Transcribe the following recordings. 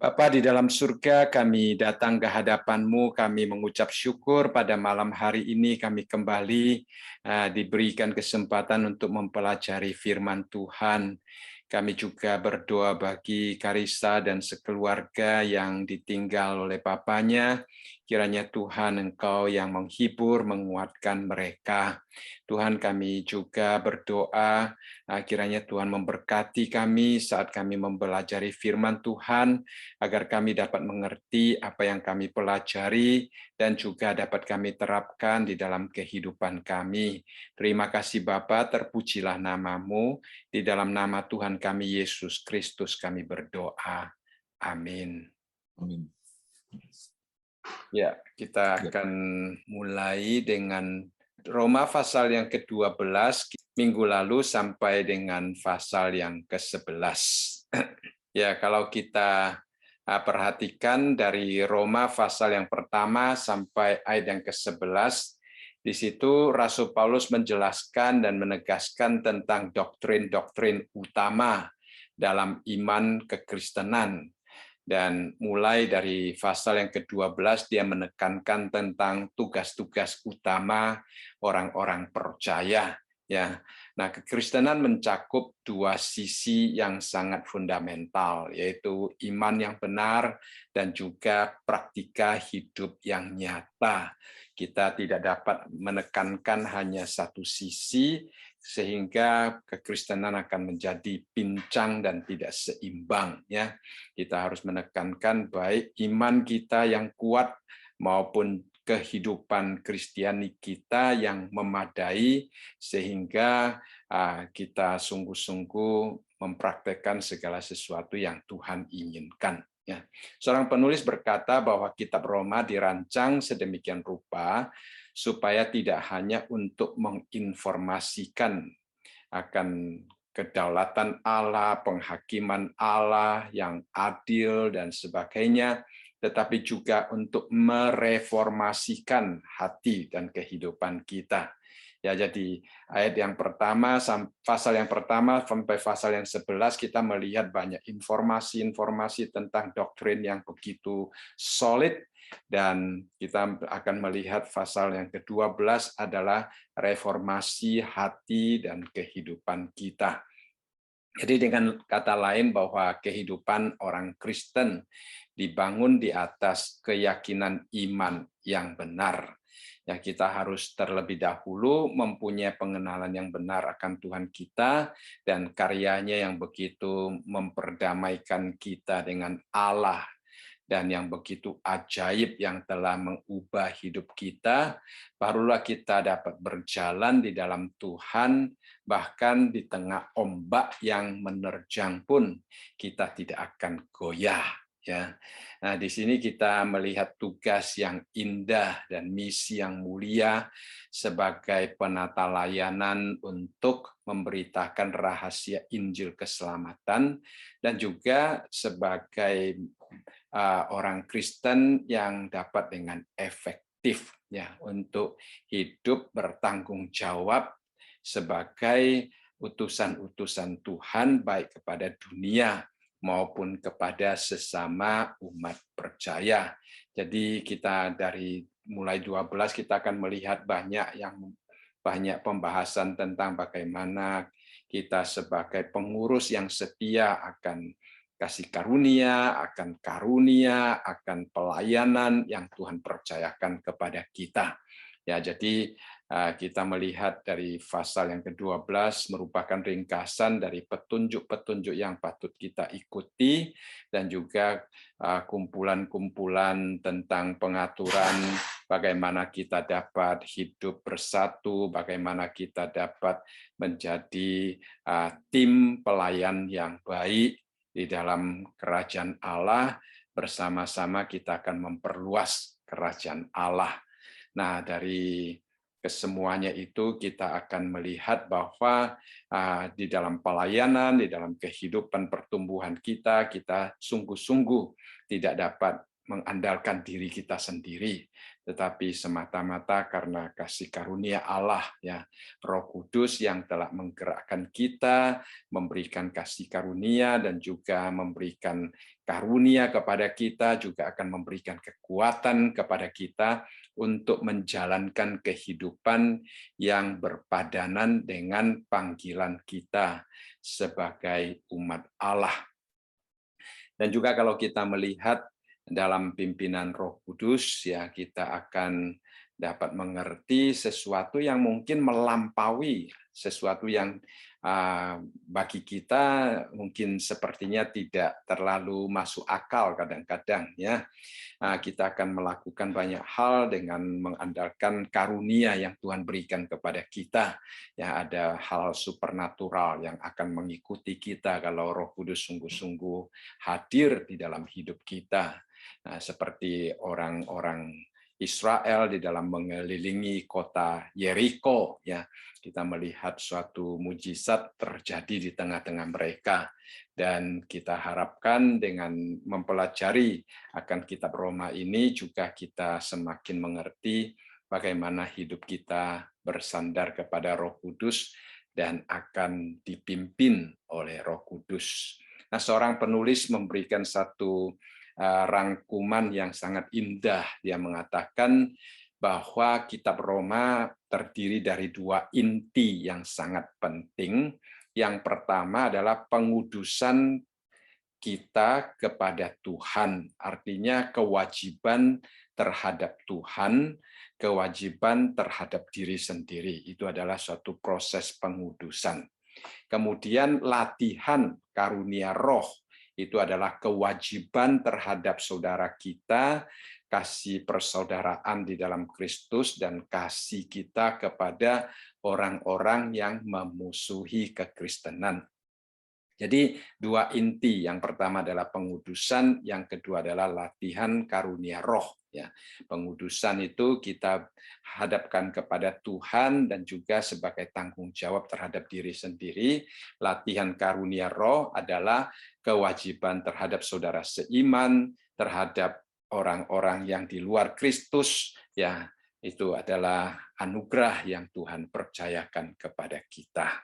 Bapa di dalam surga, kami datang ke hadapan-Mu, kami mengucap syukur pada malam hari ini kami kembali diberikan kesempatan untuk mempelajari firman Tuhan. Kami juga berdoa bagi Karissa dan sekeluarga yang ditinggal oleh papanya. Kiranya Tuhan Engkau yang menghibur, menguatkan mereka. Tuhan, kami juga berdoa kiranya Tuhan memberkati kami saat kami mempelajari firman Tuhan, agar kami dapat mengerti apa yang kami pelajari dan juga dapat kami terapkan di dalam kehidupan kami. Terima kasih Bapa, terpujilah nama-Mu. Di dalam nama Tuhan kami Yesus Kristus kami berdoa. Amin. Amin. Ya, kita akan mulai dengan Roma pasal yang ke-12 minggu lalu sampai dengan pasal yang ke-11. Ya, kalau kita perhatikan dari Roma pasal yang pertama sampai ayat yang ke-11, di situ Rasul Paulus menjelaskan dan menegaskan tentang doktrin-doktrin utama dalam iman kekristenan. Dan mulai dari pasal yang ke-12 dia menekankan tentang tugas-tugas utama orang-orang percaya. Ya, nah kekristenan mencakup dua sisi yang sangat fundamental, yaitu iman yang benar dan juga praktika hidup yang nyata. Kita tidak dapat menekankan hanya satu sisi, sehingga kekristenan akan menjadi pincang dan tidak seimbang. Ya, kita harus menekankan baik iman kita yang kuat maupun kehidupan Kristiani kita yang memadai, sehingga kita sungguh-sungguh mempraktekkan segala sesuatu yang Tuhan inginkan. Ya. Seorang penulis berkata bahwa kitab Roma dirancang sedemikian rupa supaya tidak hanya untuk menginformasikan akan kedaulatan Allah, penghakiman Allah yang adil dan sebagainya, tetapi juga untuk mereformasikan hati dan kehidupan kita. Ya, jadi ayat yang pertama, pasal yang pertama sampai pasal yang 11 kita melihat banyak informasi-informasi tentang doktrin yang begitu solid, dan kita akan melihat pasal yang ke-12 adalah reformasi hati dan kehidupan kita. Jadi dengan kata lain bahwa kehidupan orang Kristen dibangun di atas keyakinan iman yang benar. Ya, kita harus terlebih dahulu mempunyai pengenalan yang benar akan Tuhan kita dan karyanya yang begitu memperdamaikan kita dengan Allah dan yang begitu ajaib yang telah mengubah hidup kita, barulah kita dapat berjalan di dalam Tuhan, bahkan di tengah ombak yang menerjang pun kita tidak akan goyah. Ya, nah di sini kita melihat tugas yang indah dan misi yang mulia sebagai penata layanan untuk memberitakan rahasia Injil keselamatan dan juga sebagai orang Kristen yang dapat dengan efektif ya untuk hidup bertanggung jawab sebagai utusan-utusan Tuhan baik kepada dunia maupun kepada sesama umat percaya. Jadi kita dari mulai 12 kita akan melihat banyak pembahasan tentang bagaimana kita sebagai pengurus yang setia akan kasih karunia, akan pelayanan yang Tuhan percayakan kepada kita. Ya, jadi kita melihat dari pasal yang ke-12 merupakan ringkasan dari petunjuk-petunjuk yang patut kita ikuti dan juga kumpulan-kumpulan tentang pengaturan bagaimana kita dapat hidup bersatu, bagaimana kita dapat menjadi tim pelayan yang baik di dalam kerajaan Allah. Bersama-sama kita akan memperluas kerajaan Allah. Nah, dari kesemuanya itu kita akan melihat bahwa di dalam pelayanan, di dalam kehidupan pertumbuhan kita sungguh-sungguh tidak dapat mengandalkan diri kita sendiri, tetapi semata-mata karena kasih karunia Allah, ya, Roh Kudus yang telah menggerakkan kita, memberikan kasih karunia dan juga memberikan karunia kepada kita, juga akan memberikan kekuatan kepada kita untuk menjalankan kehidupan yang berpadanan dengan panggilan kita sebagai umat Allah. Dan juga kalau kita melihat dalam pimpinan Roh Kudus, ya, kita akan dapat mengerti sesuatu yang mungkin melampaui, sesuatu yang bagi kita mungkin sepertinya tidak terlalu masuk akal kadang-kadang, ya. Kita akan melakukan banyak hal dengan mengandalkan karunia yang Tuhan berikan kepada kita. Ya, ada hal supernatural yang akan mengikuti kita kalau Roh Kudus sungguh-sungguh hadir di dalam hidup kita. Seperti orang-orang Israel di dalam mengelilingi kota Yeriko, ya, kita melihat suatu mujizat terjadi di tengah-tengah mereka, dan kita harapkan dengan mempelajari akan kitab Roma ini juga kita semakin mengerti bagaimana hidup kita bersandar kepada Roh Kudus dan akan dipimpin oleh Roh Kudus. Nah, seorang penulis memberikan satu rangkuman yang sangat indah. Dia mengatakan bahwa kitab Roma terdiri dari dua inti yang sangat penting. Yang pertama adalah pengudusan kita kepada Tuhan, artinya kewajiban terhadap Tuhan, kewajiban terhadap diri sendiri. Itu adalah suatu proses pengudusan. Kemudian latihan karunia roh, itu adalah kewajiban terhadap saudara kita, kasih persaudaraan di dalam Kristus, dan kasih kita kepada orang-orang yang memusuhi kekristenan. Jadi dua inti, yang pertama adalah pengudusan, yang kedua adalah latihan karunia roh. Ya, pengudusan itu kita hadapkan kepada Tuhan dan juga sebagai tanggung jawab terhadap diri sendiri. Latihan karunia roh adalah kewajiban terhadap saudara seiman, terhadap orang-orang yang di luar Kristus. Ya, itu adalah anugerah yang Tuhan percayakan kepada kita.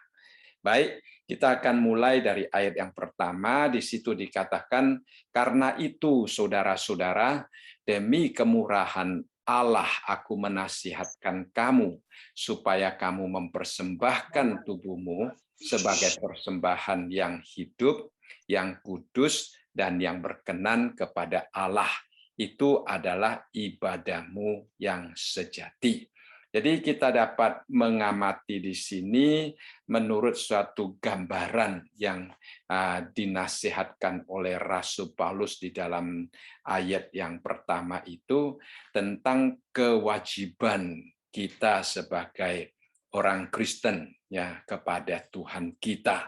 Baik, kita akan mulai dari ayat yang pertama. Di situ dikatakan, karena itu saudara-saudara, demi kemurahan Allah aku menasihatkan kamu, supaya kamu mempersembahkan tubuhmu sebagai persembahan yang hidup, yang kudus, dan yang berkenan kepada Allah. Itu adalah ibadahmu yang sejati. Jadi kita dapat mengamati di sini menurut suatu gambaran yang dinasihatkan oleh Rasul Paulus di dalam ayat yang pertama itu tentang kewajiban kita sebagai orang Kristen, ya, kepada Tuhan kita.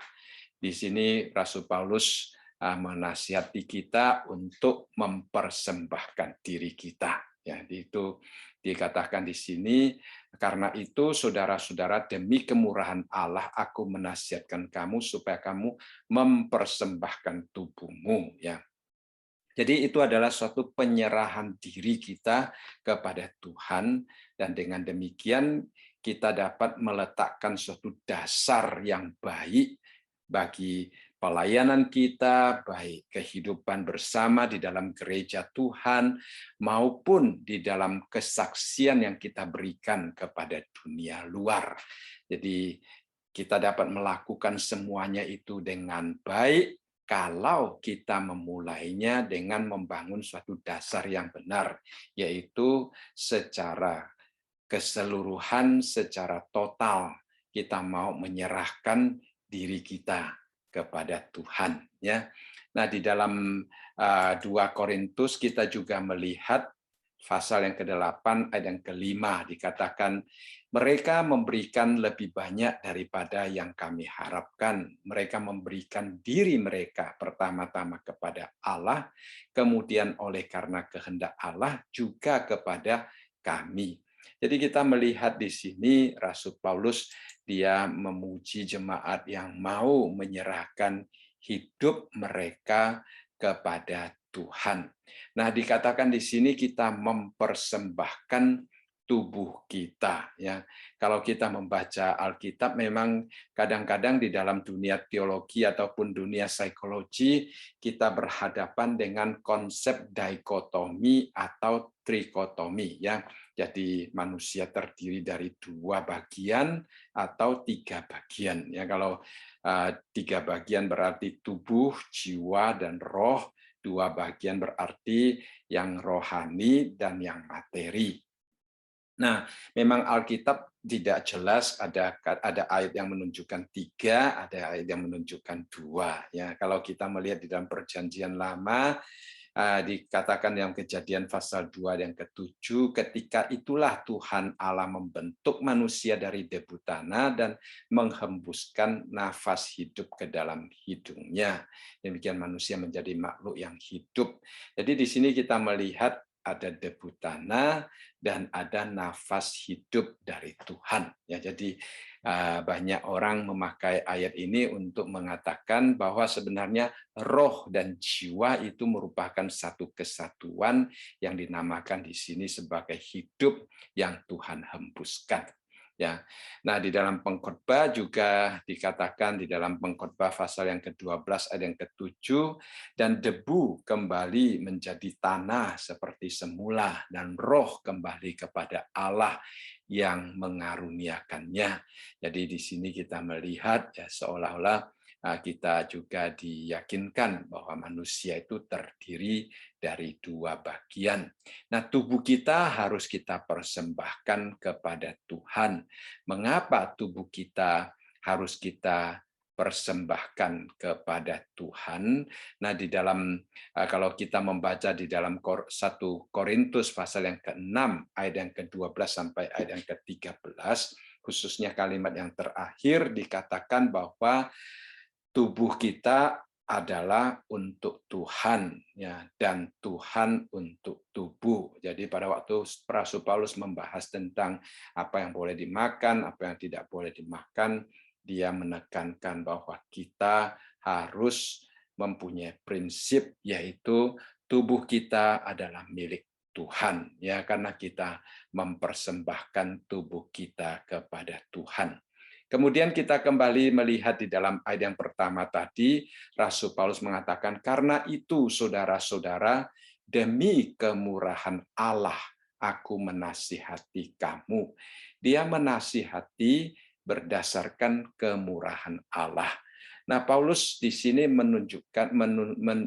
Di sini Rasul Paulus menasihati kita untuk mempersembahkan diri kita. Ya, itu dikatakan di sini, karena itu saudara-saudara, demi kemurahan Allah aku menasihatkan kamu supaya kamu mempersembahkan tubuhmu, ya. Jadi itu adalah suatu penyerahan diri kita kepada Tuhan, dan dengan demikian kita dapat meletakkan suatu dasar yang baik bagi pelayanan kita, baik kehidupan bersama di dalam gereja Tuhan, maupun di dalam kesaksian yang kita berikan kepada dunia luar. Jadi kita dapat melakukan semuanya itu dengan baik kalau kita memulainya dengan membangun suatu dasar yang benar, yaitu secara keseluruhan, secara total kita mau menyerahkan diri kita kepada Tuhan, ya. Nah, di dalam 2 Korintus kita juga melihat pasal yang ke-8 ayat yang ke-5 dikatakan, mereka memberikan lebih banyak daripada yang kami harapkan. Mereka memberikan diri mereka pertama-tama kepada Allah, kemudian oleh karena kehendak Allah juga kepada kami. Jadi kita melihat di sini Rasul Paulus dia memuji jemaat yang mau menyerahkan hidup mereka kepada Tuhan. Nah, dikatakan di sini kita mempersembahkan tubuh kita, ya. Kalau kita membaca Alkitab, memang kadang-kadang di dalam dunia teologi ataupun dunia psikologi kita berhadapan dengan konsep dikotomi atau trikotomi, ya. Jadi manusia terdiri dari 2 bagian atau 3 bagian, ya. Kalau 3 bagian berarti tubuh, jiwa, dan roh. 2 bagian berarti yang rohani dan yang materi. Nah, memang Alkitab tidak jelas, ada ayat yang menunjukkan 3, ada ayat yang menunjukkan 2. Ya, kalau kita melihat di dalam Perjanjian Lama, dikatakan yang Kejadian pasal 2 yang ke-7, ketika itulah Tuhan Allah membentuk manusia dari debu tanah dan menghembuskan nafas hidup ke dalam hidungnya. Demikian manusia menjadi makhluk yang hidup. Jadi di sini kita melihat ada debu tanah dan ada nafas hidup dari Tuhan. Ya, jadi banyak orang memakai ayat ini untuk mengatakan bahwa sebenarnya roh dan jiwa itu merupakan satu kesatuan yang dinamakan di sini sebagai hidup yang Tuhan hembuskan. Ya. Nah, di dalam Pengkhotbah juga dikatakan di dalam Pengkhotbah pasal yang ke-12 ayat yang ke-7, dan debu kembali menjadi tanah seperti semula dan roh kembali kepada Allah yang mengaruniakannya. Jadi di sini kita melihat ya seolah-olah kita juga diyakinkan bahwa manusia itu terdiri dari 2 bagian. Nah, tubuh kita harus kita persembahkan kepada Tuhan. Mengapa tubuh kita harus kita persembahkan kepada Tuhan? Nah, di dalam kalau kita membaca di dalam 1 Korintus pasal yang ke-6 ayat yang ke-12 sampai ayat yang ke-13, khususnya kalimat yang terakhir dikatakan bahwa tubuh kita adalah untuk Tuhan, ya, dan Tuhan untuk tubuh. Jadi pada waktu Rasul Paulus membahas tentang apa yang boleh dimakan, apa yang tidak boleh dimakan, dia menekankan bahwa kita harus mempunyai prinsip, yaitu tubuh kita adalah milik Tuhan, ya, karena kita mempersembahkan tubuh kita kepada Tuhan. Kemudian kita kembali melihat di dalam ayat yang pertama tadi, Rasul Paulus mengatakan, karena itu saudara-saudara, demi kemurahan Allah, aku menasihati kamu. Dia menasihati berdasarkan kemurahan Allah. Nah, Paulus di sini menunjukkan,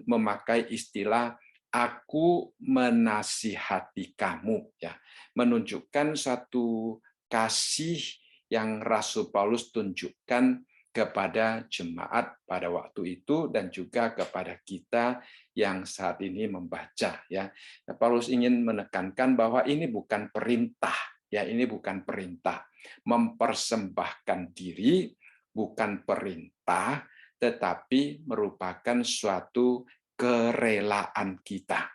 memakai istilah, aku menasihati kamu. Ya, menunjukkan satu kasih yang Rasul Paulus tunjukkan kepada jemaat pada waktu itu dan juga kepada kita yang saat ini membaca, ya. Paulus ingin menekankan bahwa ini bukan perintah, ya, ini bukan perintah. Mempersembahkan diri bukan perintah, tetapi merupakan suatu kerelaan kita.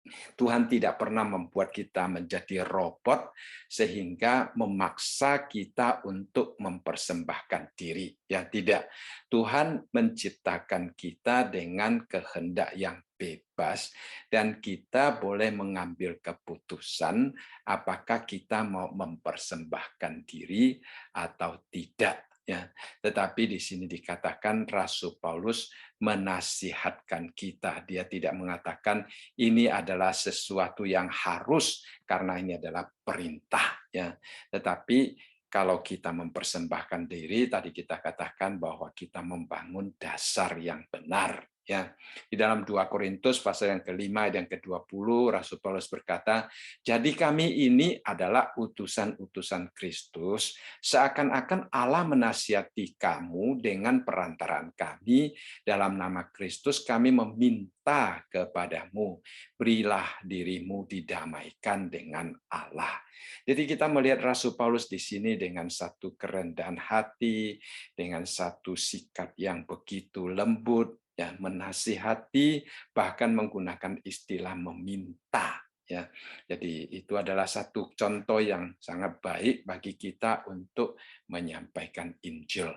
Tuhan tidak pernah membuat kita menjadi robot sehingga memaksa kita untuk mempersembahkan diri. Ya, tidak. Tuhan menciptakan kita dengan kehendak yang bebas dan kita boleh mengambil keputusan apakah kita mau mempersembahkan diri atau tidak. Ya, tetapi di sini dikatakan Rasul Paulus menasihatkan kita. Dia tidak mengatakan ini adalah sesuatu yang harus karena ini adalah perintah, ya. Tetapi kalau kita mempersembahkan diri, tadi kita katakan bahwa kita membangun dasar yang benar. Ya, di dalam 2 Korintus pasal yang ke-5 dan ke-20 Rasul Paulus berkata, jadi kami ini adalah utusan-utusan Kristus, seakan-akan Allah menasihati kamu dengan perantaraan kami, dalam nama Kristus kami meminta kepadamu, berilah dirimu didamaikan dengan Allah. Jadi kita melihat Rasul Paulus di sini dengan satu kerendahan hati, dengan satu sikap yang begitu lembut, ya, menasihati, bahkan menggunakan istilah meminta. Ya, jadi itu adalah satu contoh yang sangat baik bagi kita untuk menyampaikan Injil.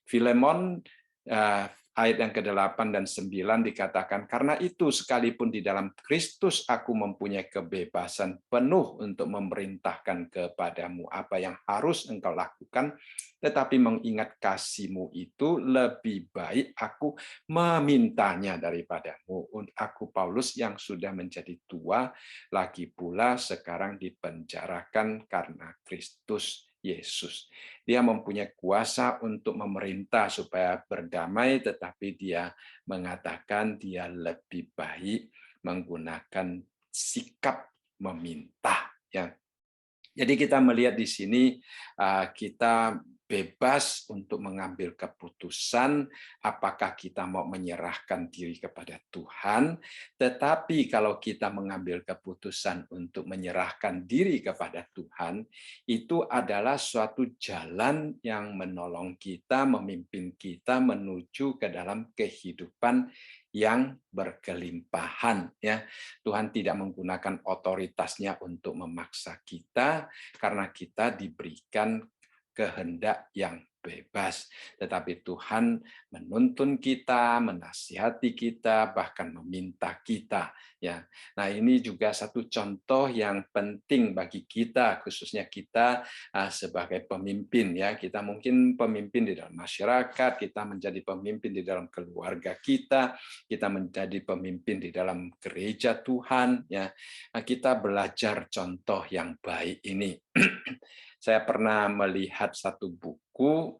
Filemon ayat yang ke-8 dan 9 dikatakan, karena itu sekalipun di dalam Kristus aku mempunyai kebebasan penuh untuk memerintahkan kepadamu apa yang harus engkau lakukan, tetapi mengingat kasih-Mu itu lebih baik aku memintanya daripadamu. Aku Paulus yang sudah menjadi tua, lagi pula sekarang dipenjarakan karena Kristus Yesus. Dia mempunyai kuasa untuk memerintah supaya berdamai, tetapi dia mengatakan dia lebih baik menggunakan sikap meminta. Ya. Jadi kita melihat di sini kita bebas untuk mengambil keputusan apakah kita mau menyerahkan diri kepada Tuhan, tetapi kalau kita mengambil keputusan untuk menyerahkan diri kepada Tuhan, itu adalah suatu jalan yang menolong kita, memimpin kita menuju ke dalam kehidupan yang berkelimpahan, ya. Tuhan tidak menggunakan otoritasnya untuk memaksa kita, karena kita diberikan kehendak yang bebas, tetapi Tuhan menuntun kita, menasihati kita, bahkan meminta kita, ya. Nah, ini juga satu contoh yang penting bagi kita, khususnya kita sebagai pemimpin, ya. Kita mungkin pemimpin di dalam masyarakat, kita menjadi pemimpin di dalam keluarga kita menjadi pemimpin di dalam gereja Tuhan, ya. Nah, kita belajar contoh yang baik ini. Saya pernah melihat satu buku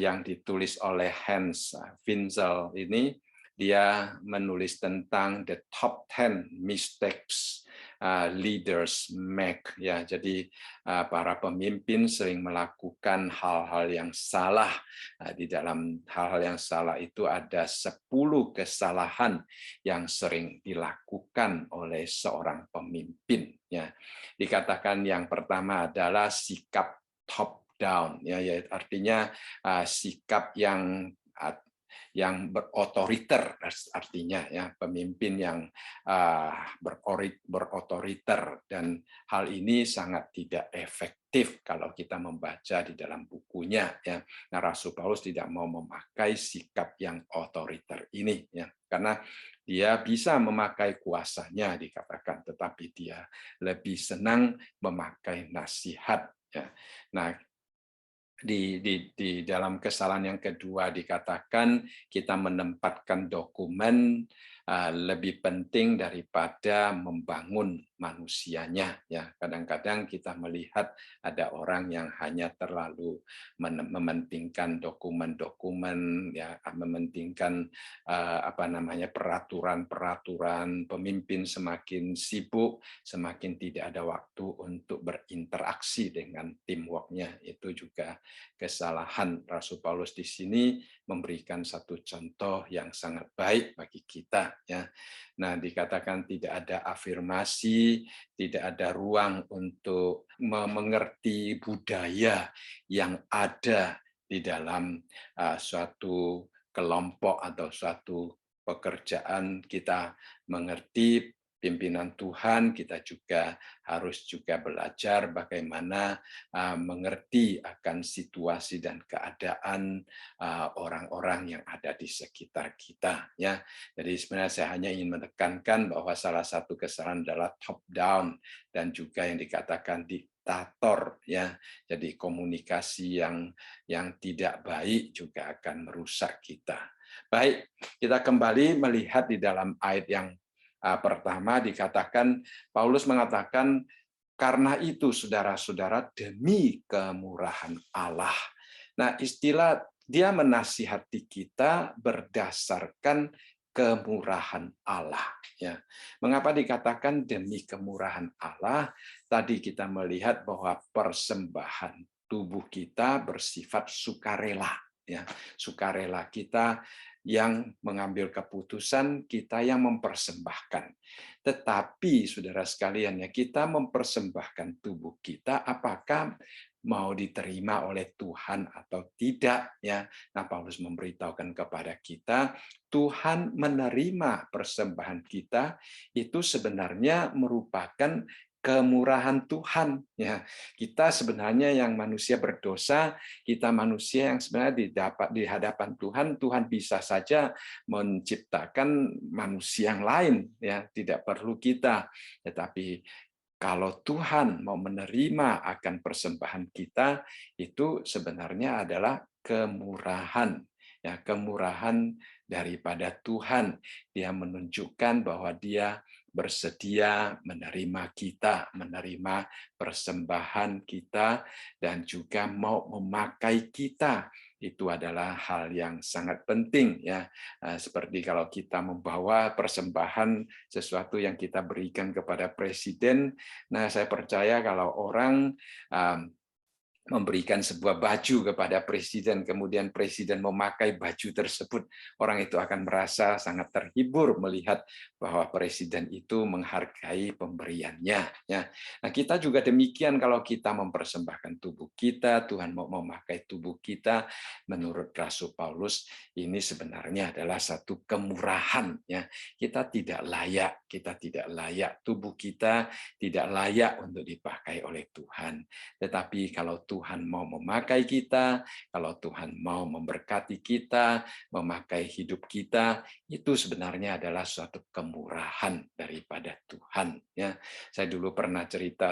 yang ditulis oleh Hans Finzel ini. Dia menulis tentang the top 10 mistakes leaders make, ya. Jadi para pemimpin sering melakukan hal-hal yang salah. Di dalam hal-hal yang salah itu ada 10 kesalahan yang sering dilakukan oleh seorang pemimpin, ya. Dikatakan yang pertama adalah sikap top down, ya, artinya sikap yang berotoriter, artinya, ya, pemimpin yang berotoriter, dan hal ini sangat tidak efektif kalau kita membaca di dalam bukunya, ya. Nah, Rasul Paulus tidak mau memakai sikap yang otoriter ini, ya, karena dia bisa memakai kuasanya dikatakan, tetapi dia lebih senang memakai nasihat, ya. Nah, di dalam kesalahan yang kedua dikatakan kita menempatkan dokumen lebih penting daripada membangun manusianya, ya. Kadang-kadang kita melihat ada orang yang hanya terlalu mementingkan dokumen-dokumen, ya, mementingkan peraturan-peraturan. Pemimpin semakin sibuk, semakin tidak ada waktu untuk berinteraksi dengan teamwork-nya. Itu juga kesalahan. Rasul Paulus di sini memberikan satu contoh yang sangat baik bagi kita, ya. Nah, dikatakan tidak ada afirmasi, tidak ada ruang untuk mengerti budaya yang ada di dalam suatu kelompok atau suatu pekerjaan. Kita mengerti pimpinan Tuhan, kita juga harus belajar bagaimana mengerti akan situasi dan keadaan orang-orang yang ada di sekitar kita, ya. Jadi sebenarnya saya hanya ingin menekankan bahwa salah satu kesalahan adalah top down dan juga yang dikatakan diktator, ya. Jadi komunikasi yang tidak baik juga akan merusak kita. Baik, kita kembali melihat di dalam ayat yang pertama dikatakan, Paulus mengatakan, karena itu saudara-saudara demi kemurahan Allah. Nah, istilah dia menasihati kita berdasarkan kemurahan Allah, ya. Mengapa dikatakan demi kemurahan Allah? Tadi kita melihat bahwa persembahan tubuh kita bersifat sukarela, ya. Sukarela kita yang mengambil keputusan, kita yang mempersembahkan. Tetapi saudara sekalian, ya, kita mempersembahkan tubuh kita apakah mau diterima oleh Tuhan atau tidak, ya. Nah, Paulus memberitahukan kepada kita, Tuhan menerima persembahan kita itu sebenarnya merupakan kemurahan Tuhan. Ya, kita sebenarnya yang manusia berdosa, kita manusia yang sebenarnya di hadapan Tuhan, Tuhan bisa saja menciptakan manusia yang lain, ya, tidak perlu kita. Tetapi kalau Tuhan mau menerima akan persembahan kita, itu sebenarnya adalah kemurahan. Ya, kemurahan daripada Tuhan. Dia menunjukkan bahwa Dia bersedia menerima kita, menerima persembahan kita, dan juga mau memakai kita. Itu adalah hal yang sangat penting, ya. Seperti kalau kita membawa persembahan sesuatu yang kita berikan kepada presiden. Nah, saya percaya kalau orang memberikan sebuah baju kepada presiden, kemudian presiden memakai baju tersebut, orang itu akan merasa sangat terhibur melihat bahwa presiden itu menghargai pemberiannya. Ya. Nah, kita juga demikian kalau kita mempersembahkan tubuh kita, Tuhan mau memakai tubuh kita, menurut Rasul Paulus, ini sebenarnya adalah satu kemurahan. Ya. Kita tidak layak, tubuh kita tidak layak untuk dipakai oleh Tuhan. Tetapi kalau Tuhan mau memakai kita, kalau Tuhan mau memberkati kita, memakai hidup kita, itu sebenarnya adalah suatu kemurahan daripada Tuhan. Ya, saya dulu pernah cerita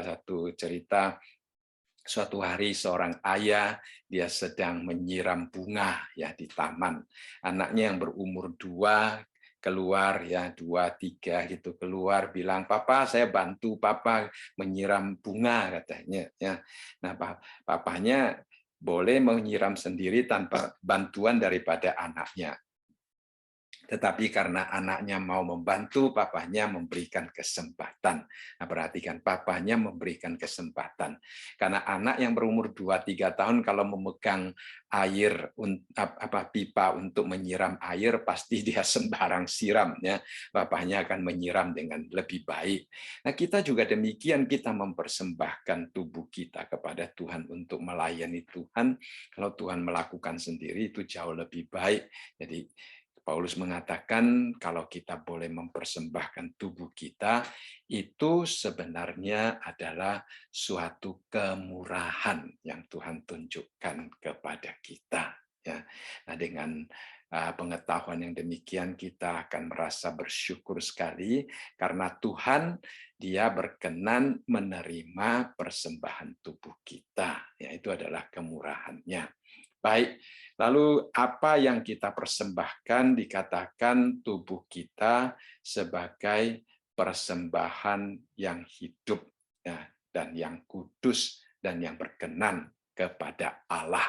suatu hari seorang ayah, dia sedang menyiram bunga ya di taman. Anaknya yang berumur 2 keluar, ya 2, 3 gitu keluar, bilang, "Papa, saya bantu Papa menyiram bunga," katanya. Ya, nah papanya boleh menyiram sendiri tanpa bantuan daripada anaknya. Tetapi karena anaknya mau membantu, papanya memberikan kesempatan. Nah, perhatikan, papanya memberikan kesempatan. Karena anak yang berumur 2-3 tahun kalau memegang air, pipa untuk menyiram air, pasti dia sembarang siram. Ya. Papanya akan menyiram dengan lebih baik. Nah, kita juga demikian, kita mempersembahkan tubuh kita kepada Tuhan untuk melayani Tuhan. Kalau Tuhan melakukan sendiri, itu jauh lebih baik. Jadi, Paulus mengatakan kalau kita boleh mempersembahkan tubuh kita, itu sebenarnya adalah suatu kemurahan yang Tuhan tunjukkan kepada kita. Ya, nah dengan pengetahuan yang demikian kita akan merasa bersyukur sekali karena Tuhan Dia berkenan menerima persembahan tubuh kita. Ya, itu adalah kemurahannya. Baik, lalu apa yang kita persembahkan dikatakan tubuh kita sebagai persembahan yang hidup, ya, dan yang kudus dan yang berkenan kepada Allah.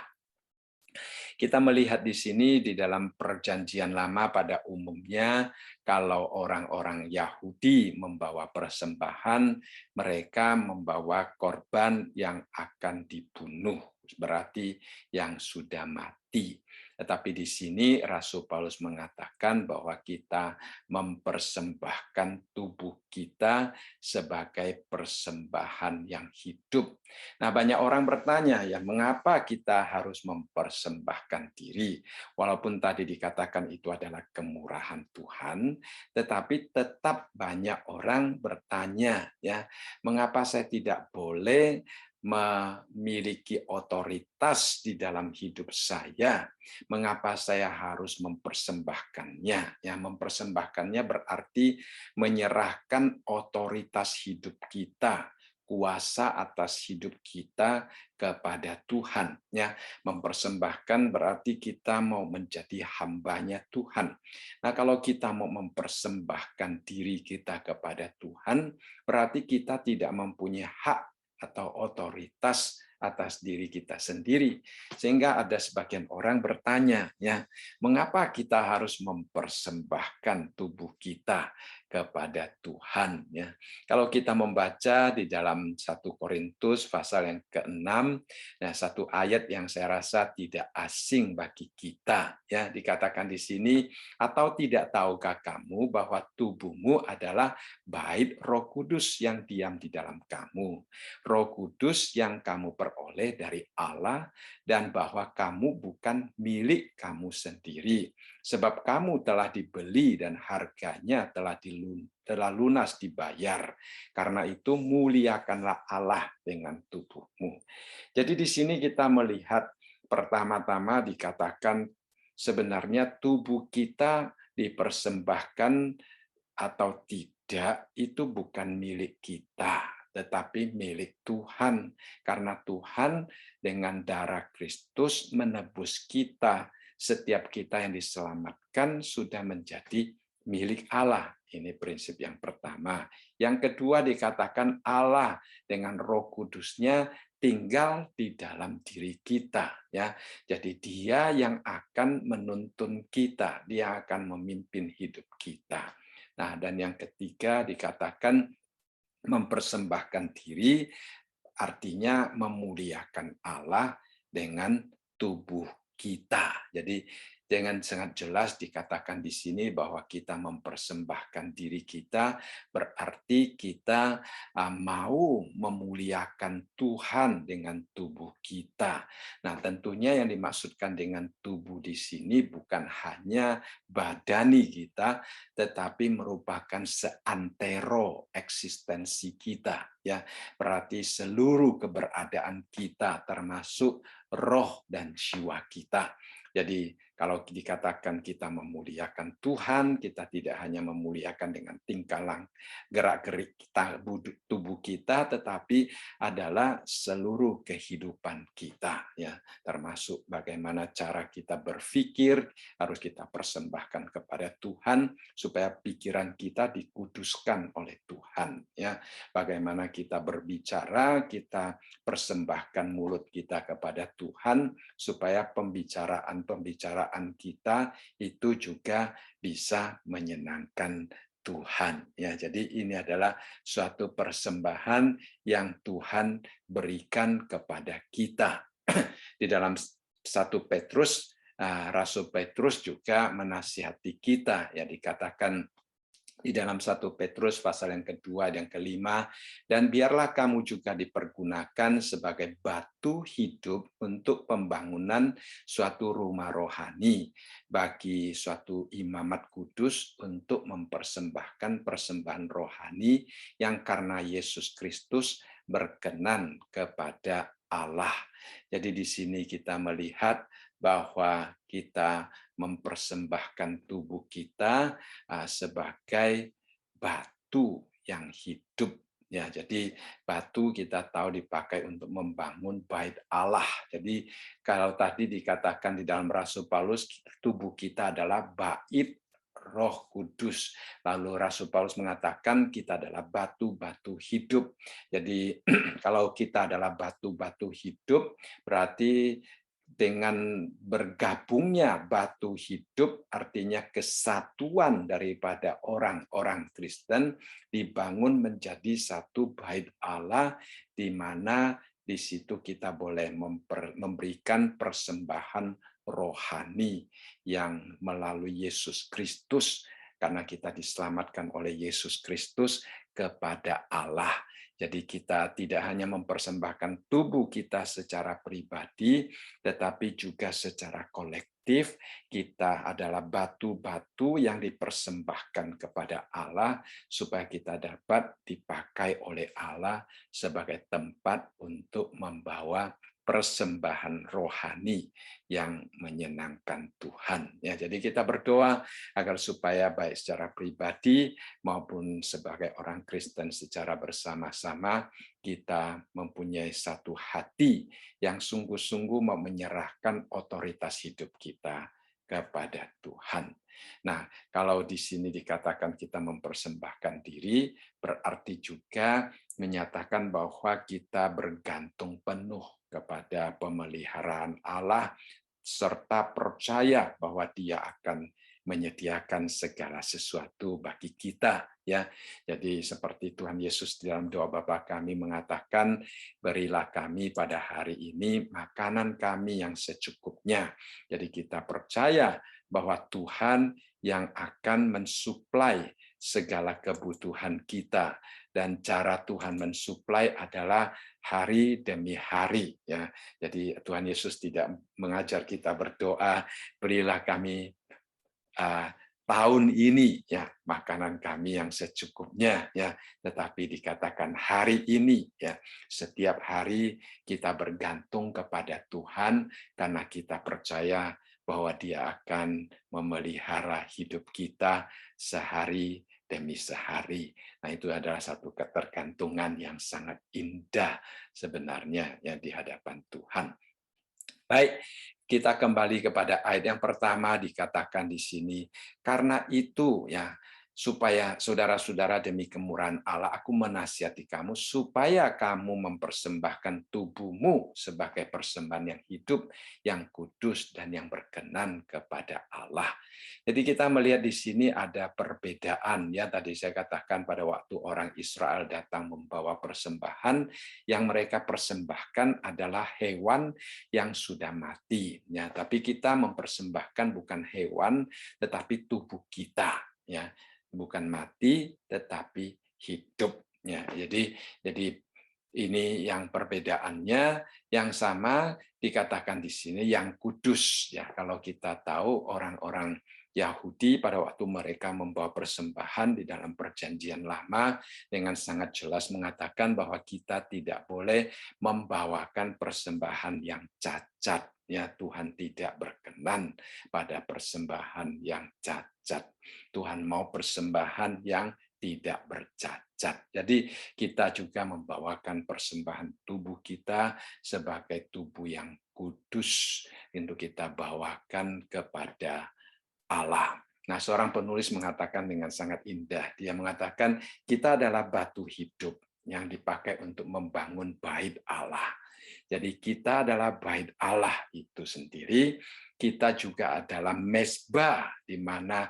Kita melihat di sini di dalam Perjanjian Lama pada umumnya kalau orang-orang Yahudi membawa persembahan, mereka membawa korban yang akan dibunuh, berarti yang sudah mati. Tetapi di sini Rasul Paulus mengatakan bahwa kita mempersembahkan tubuh kita sebagai persembahan yang hidup. Nah, banyak orang bertanya, ya, mengapa kita harus mempersembahkan diri? Walaupun tadi dikatakan itu adalah kemurahan Tuhan, tetapi tetap banyak orang bertanya, ya, mengapa saya tidak boleh memiliki otoritas di dalam hidup saya? Mengapa saya harus mempersembahkannya? Ya, mempersembahkannya berarti menyerahkan otoritas hidup kita, kuasa atas hidup kita kepada Tuhan. Ya, mempersembahkan berarti kita mau menjadi hambanya Tuhan. Nah, kalau kita mau mempersembahkan diri kita kepada Tuhan, berarti kita tidak mempunyai hak atau otoritas atas diri kita sendiri. Sehingga ada sebagian orang bertanya, ya, mengapa kita harus mempersembahkan tubuh kita kepada Tuhan? Ya. Kalau kita membaca di dalam 1 Korintus pasal yang ke-6, nah satu ayat yang saya rasa tidak asing bagi kita, ya, dikatakan di sini, atau tidak tahukah kamu bahwa tubuhmu adalah bait Roh Kudus yang diam di dalam kamu. Roh Kudus yang kamu peroleh diperoleh dari Allah dan bahwa kamu bukan milik kamu sendiri. Sebab kamu telah dibeli dan harganya telah lunas dibayar. Karena itu muliakanlah Allah dengan tubuhmu. Jadi di sini kita melihat pertama-tama dikatakan sebenarnya tubuh kita dipersembahkan atau tidak itu bukan milik kita, tetapi milik Tuhan. Karena Tuhan dengan darah Kristus menebus kita. Setiap kita yang diselamatkan sudah menjadi milik Allah. Ini prinsip yang pertama. Yang kedua dikatakan Allah dengan Roh Kudus-Nya tinggal di dalam diri kita, ya. Jadi Dia yang akan menuntun kita, Dia akan memimpin hidup kita. Nah, dan yang ketiga dikatakan mempersembahkan diri, artinya memuliakan Allah dengan tubuh kita. Jadi dengan sangat jelas dikatakan di sini bahwa kita mempersembahkan diri kita, berarti kita mau memuliakan Tuhan dengan tubuh kita. Nah, tentunya yang dimaksudkan dengan tubuh di sini bukan hanya badani kita, tetapi merupakan seantero eksistensi kita, ya. Berarti seluruh keberadaan kita termasuk roh dan jiwa kita. Jadi kalau dikatakan kita memuliakan Tuhan, kita tidak hanya memuliakan dengan tingkah gerak-gerik tubuh kita, tetapi adalah seluruh kehidupan kita, ya, termasuk bagaimana cara kita berpikir harus kita persembahkan kepada Tuhan supaya pikiran kita dikuduskan oleh Tuhan, ya. Bagaimana kita berbicara, kita persembahkan mulut kita kepada Tuhan supaya pembicaraan kita itu juga bisa menyenangkan Tuhan, ya. Jadi ini adalah suatu persembahan yang Tuhan berikan kepada kita. Di dalam 1 Petrus, Rasul Petrus juga menasihati kita, ya, dikatakan di dalam 1 Petrus pasal yang kedua dan kelima, dan biarlah kamu juga dipergunakan sebagai batu hidup untuk pembangunan suatu rumah rohani bagi suatu imamat kudus untuk mempersembahkan persembahan rohani yang karena Yesus Kristus berkenan kepada Allah. Jadi di sini kita melihat bahwa kita mempersembahkan tubuh kita sebagai batu yang hidup, ya. Jadi batu kita tahu dipakai untuk membangun bait Allah. Jadi kalau tadi dikatakan di dalam Rasul Paulus tubuh kita adalah bait Roh Kudus. Lalu Rasul Paulus mengatakan kita adalah batu-batu hidup. Jadi kalau kita adalah batu-batu hidup, berarti dengan bergabungnya batu hidup artinya kesatuan daripada orang-orang Kristen dibangun menjadi satu bait Allah, di mana di situ kita boleh memberikan persembahan rohani yang melalui Yesus Kristus, karena kita diselamatkan oleh Yesus Kristus kepada Allah. Jadi kita tidak hanya mempersembahkan tubuh kita secara pribadi, tetapi juga secara kolektif. Kita adalah batu-batu yang dipersembahkan kepada Allah supaya kita dapat dipakai oleh Allah sebagai tempat untuk membawa persembahan rohani yang menyenangkan Tuhan. Ya, jadi kita berdoa agar supaya baik secara pribadi maupun sebagai orang Kristen secara bersama-sama kita mempunyai satu hati yang sungguh-sungguh mau menyerahkan otoritas hidup kita kepada Tuhan. Nah, kalau di sini dikatakan kita mempersembahkan diri, berarti juga menyatakan bahwa kita bergantung penuh kepada pemeliharaan Allah serta percaya bahwa Dia akan menyediakan segala sesuatu bagi kita, ya. Jadi seperti Tuhan Yesus dalam doa Bapa kami mengatakan, berilah kami pada hari ini makanan kami yang secukupnya. Jadi kita percaya bahwa Tuhan yang akan mensuplai segala kebutuhan kita, dan cara Tuhan mensuplai adalah hari demi hari, ya. Jadi Tuhan Yesus tidak mengajar kita berdoa, berilah kami tahun ini ya makanan kami yang secukupnya, ya, tetapi dikatakan hari ini, ya. Setiap hari kita bergantung kepada Tuhan karena kita percaya bahwa Dia akan memelihara hidup kita sehari demi sehari. Nah, itu adalah satu ketergantungan yang sangat indah sebenarnya, ya, di hadapan Tuhan. Baik, kita kembali kepada ayat yang pertama, dikatakan di sini, karena itu, ya, supaya saudara-saudara, demi kemurahan Allah aku menasihati kamu supaya kamu mempersembahkan tubuhmu sebagai persembahan yang hidup, yang kudus dan yang berkenan kepada Allah. Jadi kita melihat di sini ada perbedaan, ya, tadi saya katakan pada waktu orang Israel datang membawa persembahan, yang mereka persembahkan adalah hewan yang sudah mati, ya. Tapi kita mempersembahkan bukan hewan tetapi tubuh kita, ya, bukan mati tetapi hidup, ya. Jadi ini yang perbedaannya. Yang sama dikatakan di sini yang kudus, ya. Kalau kita tahu orang-orang Yahudi pada waktu mereka membawa persembahan di dalam Perjanjian Lama dengan sangat jelas mengatakan bahwa kita tidak boleh membawakan persembahan yang cacat, ya. Tuhan tidak berkenan pada persembahan yang cacat. Tuhan mau persembahan yang tidak bercacat. Jadi kita juga membawakan persembahan tubuh kita sebagai tubuh yang kudus untuk kita bawakan kepada Allah. Nah, seorang penulis mengatakan dengan sangat indah, dia mengatakan kita adalah batu hidup yang dipakai untuk membangun bait Allah. Jadi kita adalah bait Allah itu sendiri, kita juga adalah mezbah di mana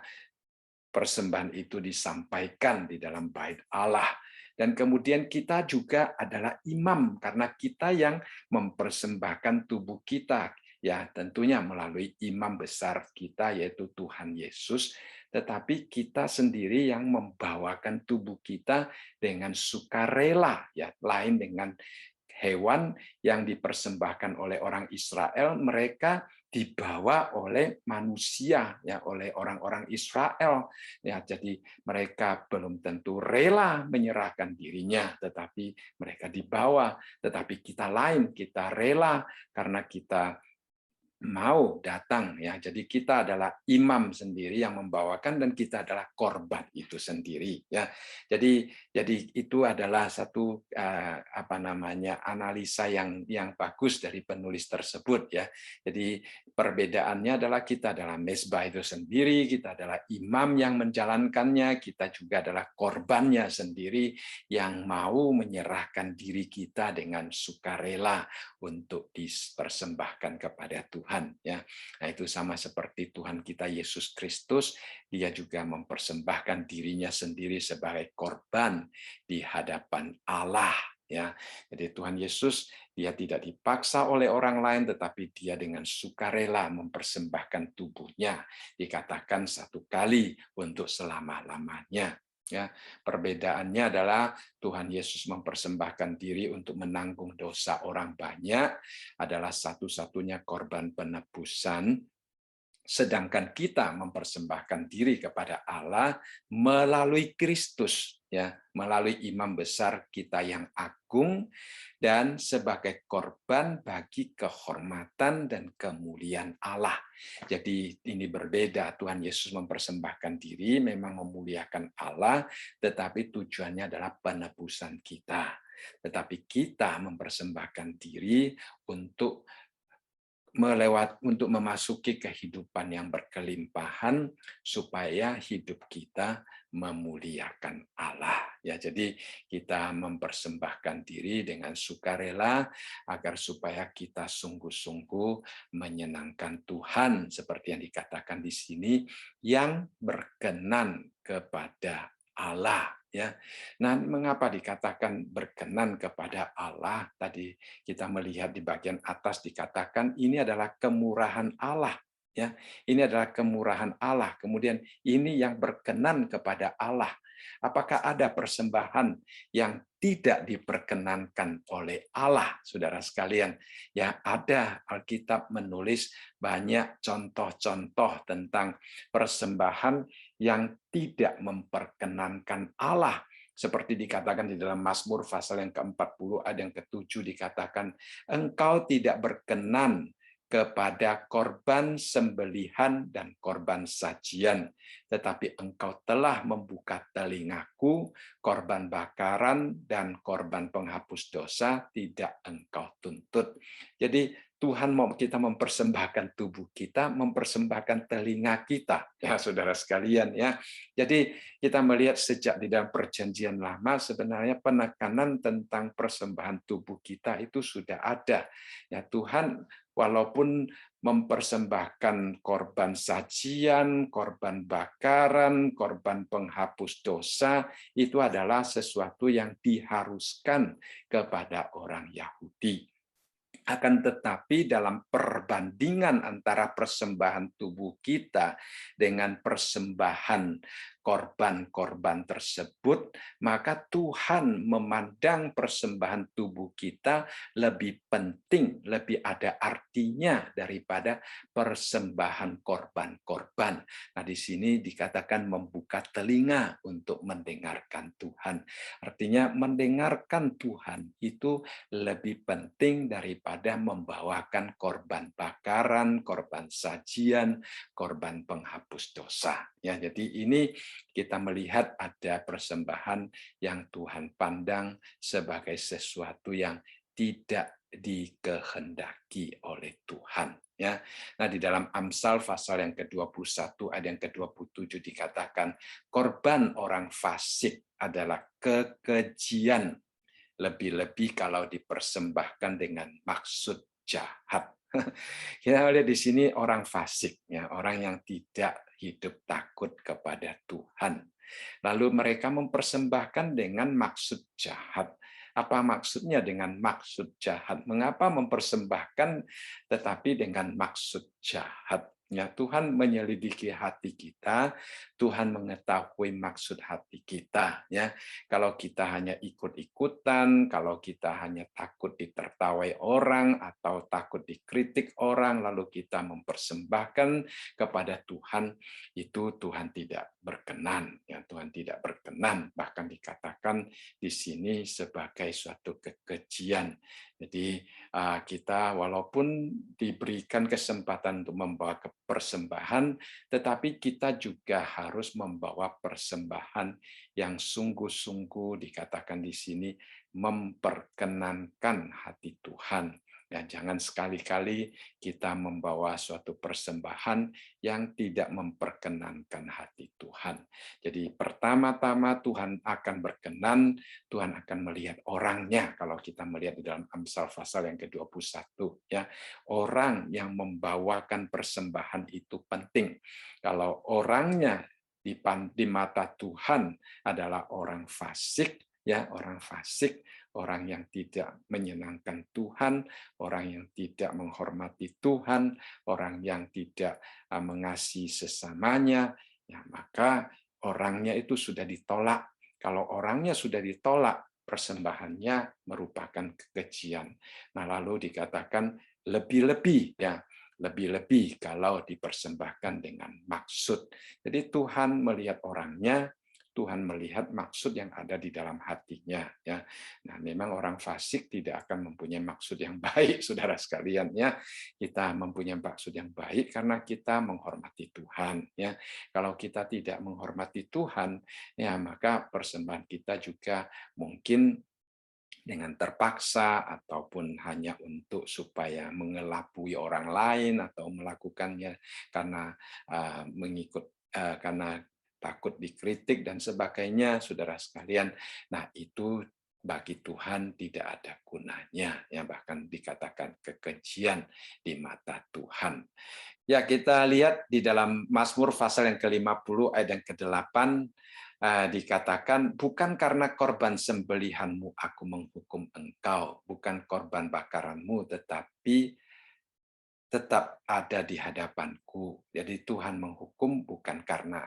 persembahan itu disampaikan di dalam bait Allah. Dan kemudian kita juga adalah imam karena kita yang mempersembahkan tubuh kita, ya, tentunya melalui imam besar kita yaitu Tuhan Yesus, tetapi kita sendiri yang membawakan tubuh kita dengan sukarela, ya, lain dengan hewan yang dipersembahkan oleh orang Israel, mereka dibawa oleh manusia, ya, oleh orang-orang Israel, ya. Jadi mereka belum tentu rela menyerahkan dirinya, tetapi mereka dibawa. Tetapi kita lain, kita rela karena kita mau datang, ya. Jadi kita adalah imam sendiri yang membawakan dan kita adalah korban itu sendiri, ya. Jadi itu adalah satu analisa yang bagus dari penulis tersebut, ya. Jadi perbedaannya adalah kita adalah mezbah itu sendiri, kita adalah imam yang menjalankannya, kita juga adalah korbannya sendiri yang mau menyerahkan diri kita dengan sukarela untuk dipersembahkan kepada Tuhan, ya. Nah, itu sama seperti Tuhan kita Yesus Kristus, dia juga mempersembahkan dirinya sendiri sebagai korban di hadapan Allah, ya. Jadi Tuhan Yesus dia tidak dipaksa oleh orang lain, tetapi dia dengan sukarela mempersembahkan tubuhnya, dikatakan satu kali untuk selama-lamanya. Ya, perbedaannya adalah Tuhan Yesus mempersembahkan diri untuk menanggung dosa orang banyak, adalah satu-satunya korban penebusan, sedangkan kita mempersembahkan diri kepada Allah melalui Kristus, ya, melalui imam besar kita yang agung dan sebagai korban bagi kehormatan dan kemuliaan Allah. Jadi ini berbeda, Tuhan Yesus mempersembahkan diri memang memuliakan Allah, tetapi tujuannya adalah penebusan kita. Tetapi kita mempersembahkan diri untuk memasuki kehidupan yang berkelimpahan supaya hidup kita memuliakan Allah, ya. Jadi kita mempersembahkan diri dengan sukarela agar supaya kita sungguh-sungguh menyenangkan Tuhan seperti yang dikatakan di sini, yang berkenan kepada Allah, ya. Nah, mengapa dikatakan berkenan kepada Allah? Tadi kita melihat di bagian atas dikatakan ini adalah kemurahan Allah. Ya, ini adalah kemurahan Allah. Kemudian ini yang berkenan kepada Allah. Apakah ada persembahan yang tidak diperkenankan oleh Allah, saudara sekalian? Ya, ada. Alkitab menulis banyak contoh-contoh tentang persembahan yang tidak memperkenankan Allah. Seperti dikatakan di dalam Mazmur pasal yang ke-40 ayat yang ke-7 dikatakan, engkau tidak berkenan kepada korban sembelihan dan korban sajian, tetapi engkau telah membuka telingaku, korban bakaran dan korban penghapus dosa tidak engkau tuntut. Jadi Tuhan mau kita mempersembahkan tubuh kita, mempersembahkan telinga kita, ya saudara sekalian ya. Jadi kita melihat sejak di dalam perjanjian lama sebenarnya penekanan tentang persembahan tubuh kita itu sudah ada. Ya Tuhan walaupun mempersembahkan korban sajian, korban bakaran, korban penghapus dosa, itu adalah sesuatu yang diharuskan kepada orang Yahudi. Akan tetapi dalam perbandingan antara persembahan tubuh kita dengan persembahan korban-korban tersebut, maka Tuhan memandang persembahan tubuh kita lebih penting, lebih ada artinya daripada persembahan korban-korban. Nah, di sini dikatakan membuka telinga untuk mendengarkan Tuhan. Artinya mendengarkan Tuhan itu lebih penting daripada membawakan korban bakaran, korban sajian, korban penghapus dosa. Ya, jadi ini kita melihat ada persembahan yang Tuhan pandang sebagai sesuatu yang tidak dikehendaki oleh Tuhan. Ya, nah di dalam Amsal pasal yang ke-21 ayat yang ke-27 dikatakan korban orang fasik adalah kekejian, lebih-lebih kalau dipersembahkan dengan maksud jahat. Kita lihat di sini orang fasik, ya, orang yang tidak hidup takut kepada Tuhan. Lalu mereka mempersembahkan dengan maksud jahat. Apa maksudnya dengan maksud jahat? Mengapa mempersembahkan tetapi dengan maksud jahat? Ya, Tuhan menyelidiki hati kita, Tuhan mengetahui maksud hati kita. Ya, kalau kita hanya ikut-ikutan, kalau kita hanya takut ditertawai orang atau takut dikritik orang, lalu kita mempersembahkan kepada Tuhan, itu Tuhan tidak berkenan. Ya, Tuhan tidak berkenan, bahkan dikatakan di sini sebagai suatu kekejian. Jadi kita walaupun diberikan kesempatan untuk membawa persembahan, tetapi kita juga harus membawa persembahan yang sungguh-sungguh dikatakan di sini memperkenankan hati Tuhan. Ya, jangan sekali-kali kita membawa suatu persembahan yang tidak memperkenankan hati Tuhan. Jadi pertama-tama Tuhan akan berkenan, Tuhan akan melihat orangnya. Kalau kita melihat di dalam Amsal pasal yang ke-21, ya, orang yang membawakan persembahan itu penting. Kalau orangnya di mata Tuhan adalah orang fasik, ya, orang fasik, orang yang tidak menyenangkan Tuhan, orang yang tidak menghormati Tuhan, orang yang tidak mengasihi sesamanya, ya, maka orangnya itu sudah ditolak. Kalau orangnya sudah ditolak, persembahannya merupakan kekejian. Nah, lalu dikatakan lebih-lebih, ya, lebih-lebih kalau dipersembahkan dengan maksud. Jadi Tuhan melihat orangnya, Tuhan melihat maksud yang ada di dalam hatinya. Ya, nah memang orang fasik tidak akan mempunyai maksud yang baik, saudara sekalian. Ya, kita mempunyai maksud yang baik karena kita menghormati Tuhan. Ya, kalau kita tidak menghormati Tuhan, ya maka persembahan kita juga mungkin dengan terpaksa ataupun hanya untuk supaya mengelabui orang lain atau melakukannya karena karena takut dikritik dan sebagainya, saudara sekalian. Nah, itu bagi Tuhan tidak ada gunanya, ya bahkan dikatakan kekejian di mata Tuhan. Ya, kita lihat di dalam Mazmur pasal yang ke-50 ayat yang ke-8 dikatakan, bukan karena korban sembelihanmu aku menghukum engkau, bukan korban bakaranmu, tetap ada di hadapanku. Jadi Tuhan menghukum bukan karena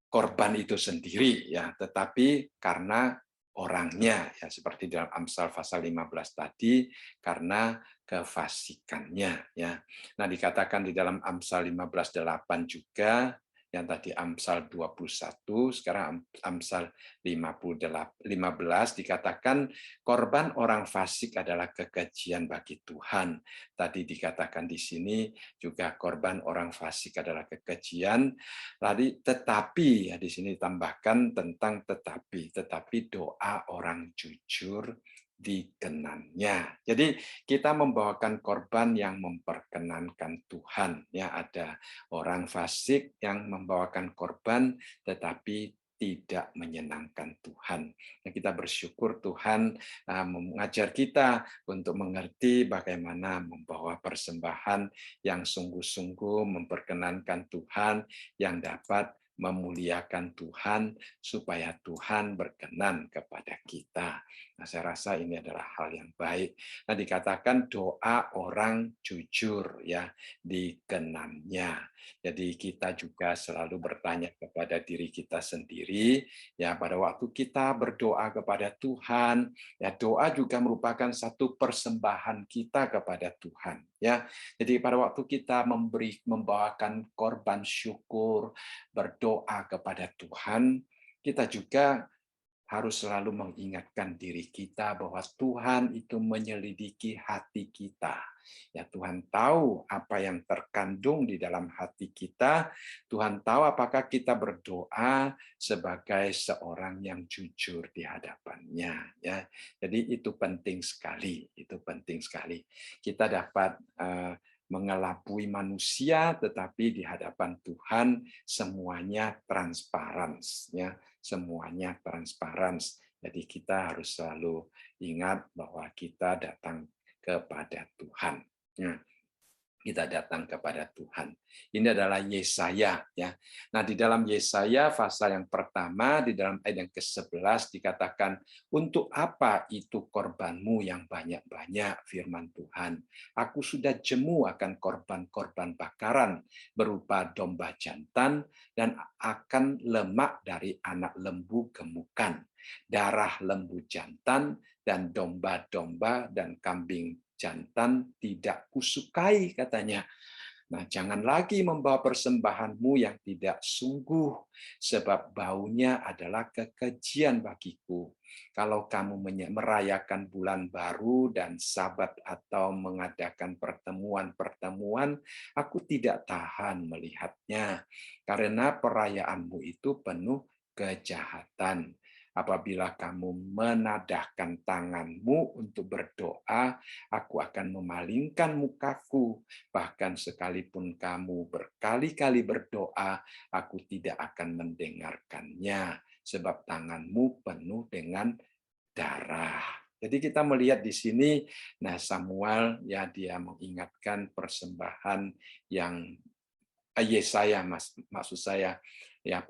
korban itu sendiri, ya, tetapi karena orangnya, ya, seperti dalam Amsal pasal 15 tadi, karena kefasikannya, ya. Nah, dikatakan di dalam Amsal 15:8 juga, yang tadi Amsal 21, sekarang Amsal 15 dikatakan korban orang fasik adalah kekejian bagi Tuhan. Tadi dikatakan di sini juga korban orang fasik adalah kekejian. Tetapi, ya, di sini ditambahkan tentang tetapi doa orang jujur dikenannya. Jadi kita membawakan korban yang memperkenankan Tuhan. Ya, ada orang fasik yang membawakan korban tetapi tidak menyenangkan Tuhan. Nah, kita bersyukur Tuhan mengajar kita untuk mengerti bagaimana membawa persembahan yang sungguh-sungguh memperkenankan Tuhan, yang dapat memuliakan Tuhan supaya Tuhan berkenan kepada kita. Nah, saya rasa ini adalah hal yang baik. Nah, dikatakan doa orang jujur, ya, dikenannya. Jadi kita juga selalu bertanya kepada diri kita sendiri, ya, pada waktu kita berdoa kepada Tuhan, ya, doa juga merupakan satu persembahan kita kepada Tuhan, ya. Jadi pada waktu kita membawakan korban syukur, berdoa kepada Tuhan, kita juga harus selalu mengingatkan diri kita bahwa Tuhan itu menyelidiki hati kita. Ya, Tuhan tahu apa yang terkandung di dalam hati kita. Tuhan tahu apakah kita berdoa sebagai seorang yang jujur di hadapannya. Ya, jadi itu penting sekali. Itu penting sekali. Kita dapat mengelabui manusia, tetapi di hadapan Tuhan semuanya transparan, ya, semuanya transparan. Jadi kita harus selalu ingat bahwa kita datang kepada Tuhan. Ya, kita datang kepada Tuhan. Ini adalah Yesaya, ya. Nah, di dalam Yesaya pasal yang pertama, di dalam ayat yang ke-11 dikatakan, untuk apa itu korbanmu yang banyak-banyak, firman Tuhan. Aku sudah jemu akan korban-korban bakaran berupa domba jantan dan akan lemak dari anak lembu gemukan, darah lembu jantan dan domba-domba dan kambing jantan tidak kusukai, katanya. Nah, jangan lagi membawa persembahanmu yang tidak sungguh, sebab baunya adalah kekejian bagiku. Kalau kamu merayakan bulan baru dan Sabat atau mengadakan pertemuan-pertemuan, aku tidak tahan melihatnya, karena perayaanmu itu penuh kejahatan. Apabila kamu menadahkan tanganmu untuk berdoa, aku akan memalingkan mukaku. Bahkan sekalipun kamu berkali-kali berdoa, aku tidak akan mendengarkannya, sebab tanganmu penuh dengan darah. Jadi kita melihat di sini, nah, Samuel, ya, dia mengingatkan persembahan yang Yesaya, maksud saya, ya,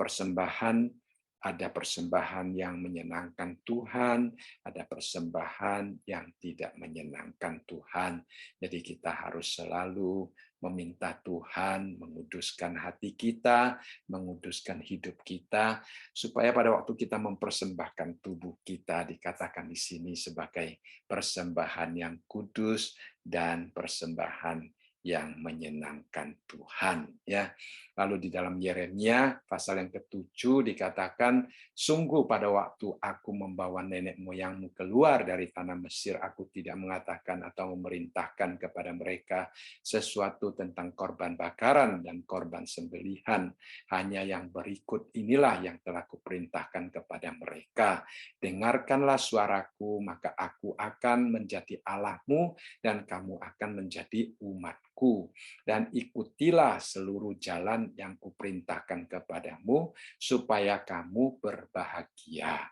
ada persembahan yang menyenangkan Tuhan, ada persembahan yang tidak menyenangkan Tuhan. Jadi kita harus selalu meminta Tuhan menguduskan hati kita, menguduskan hidup kita, supaya pada waktu kita mempersembahkan tubuh kita, dikatakan di sini sebagai persembahan yang kudus dan persembahan yang menyenangkan Tuhan, ya. Lalu di dalam Yeremia pasal yang ke-7 dikatakan, sungguh pada waktu aku membawa nenek moyangmu keluar dari tanah Mesir, aku tidak mengatakan atau memerintahkan kepada mereka sesuatu tentang korban bakaran dan korban sembelihan. Hanya yang berikut inilah yang telah kuperintahkan kepada mereka. Dengarkanlah suaraku, maka aku akan menjadi Allahmu dan kamu akan menjadi umatku. Dan ikutilah seluruh jalan yang kuperintahkan kepadamu, supaya kamu berbahagia.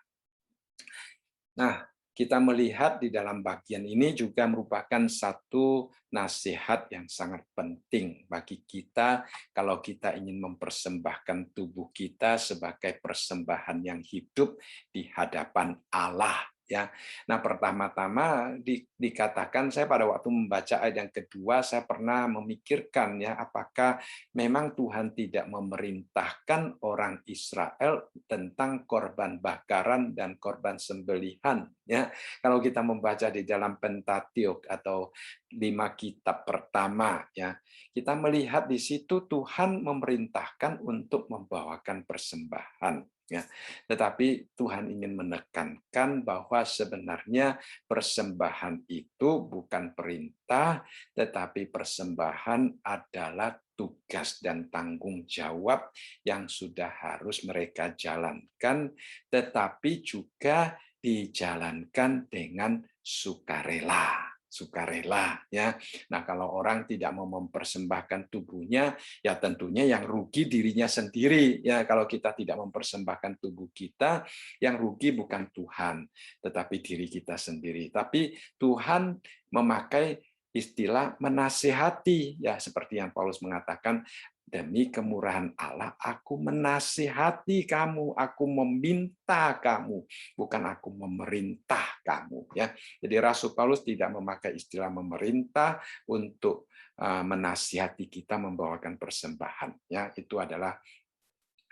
Nah, kita melihat di dalam bagian ini juga merupakan satu nasihat yang sangat penting bagi kita kalau kita ingin mempersembahkan tubuh kita sebagai persembahan yang hidup di hadapan Allah. ya. Nah, pertama-tama dikatakan, saya pada waktu membaca ayat yang kedua, saya pernah memikirkan ya, apakah memang Tuhan tidak memerintahkan orang Israel tentang korban bakaran dan korban sembelihan ya. Kalau kita membaca di dalam Pentateuch atau 5 kitab pertama ya, kita melihat di situ Tuhan memerintahkan untuk membawakan persembahan ya. Tetapi Tuhan ingin menekankan bahwa sebenarnya persembahan itu bukan perintah, tetapi persembahan adalah tugas dan tanggung jawab yang sudah harus mereka jalankan, tetapi juga dijalankan dengan sukarela. Sukarela ya. Nah, kalau orang tidak mau mempersembahkan tubuhnya, ya tentunya yang rugi dirinya sendiri ya. Kalau kita tidak mempersembahkan tubuh kita, yang rugi bukan Tuhan, tetapi diri kita sendiri. Tapi Tuhan memakai istilah menasihati ya, seperti yang Paulus mengatakan, demi kemurahan Allah aku menasihati kamu, aku meminta kamu, bukan aku memerintah kamu ya. Jadi Rasul Paulus tidak memakai istilah memerintah untuk menasihati kita membawakan persembahan ya. Itu adalah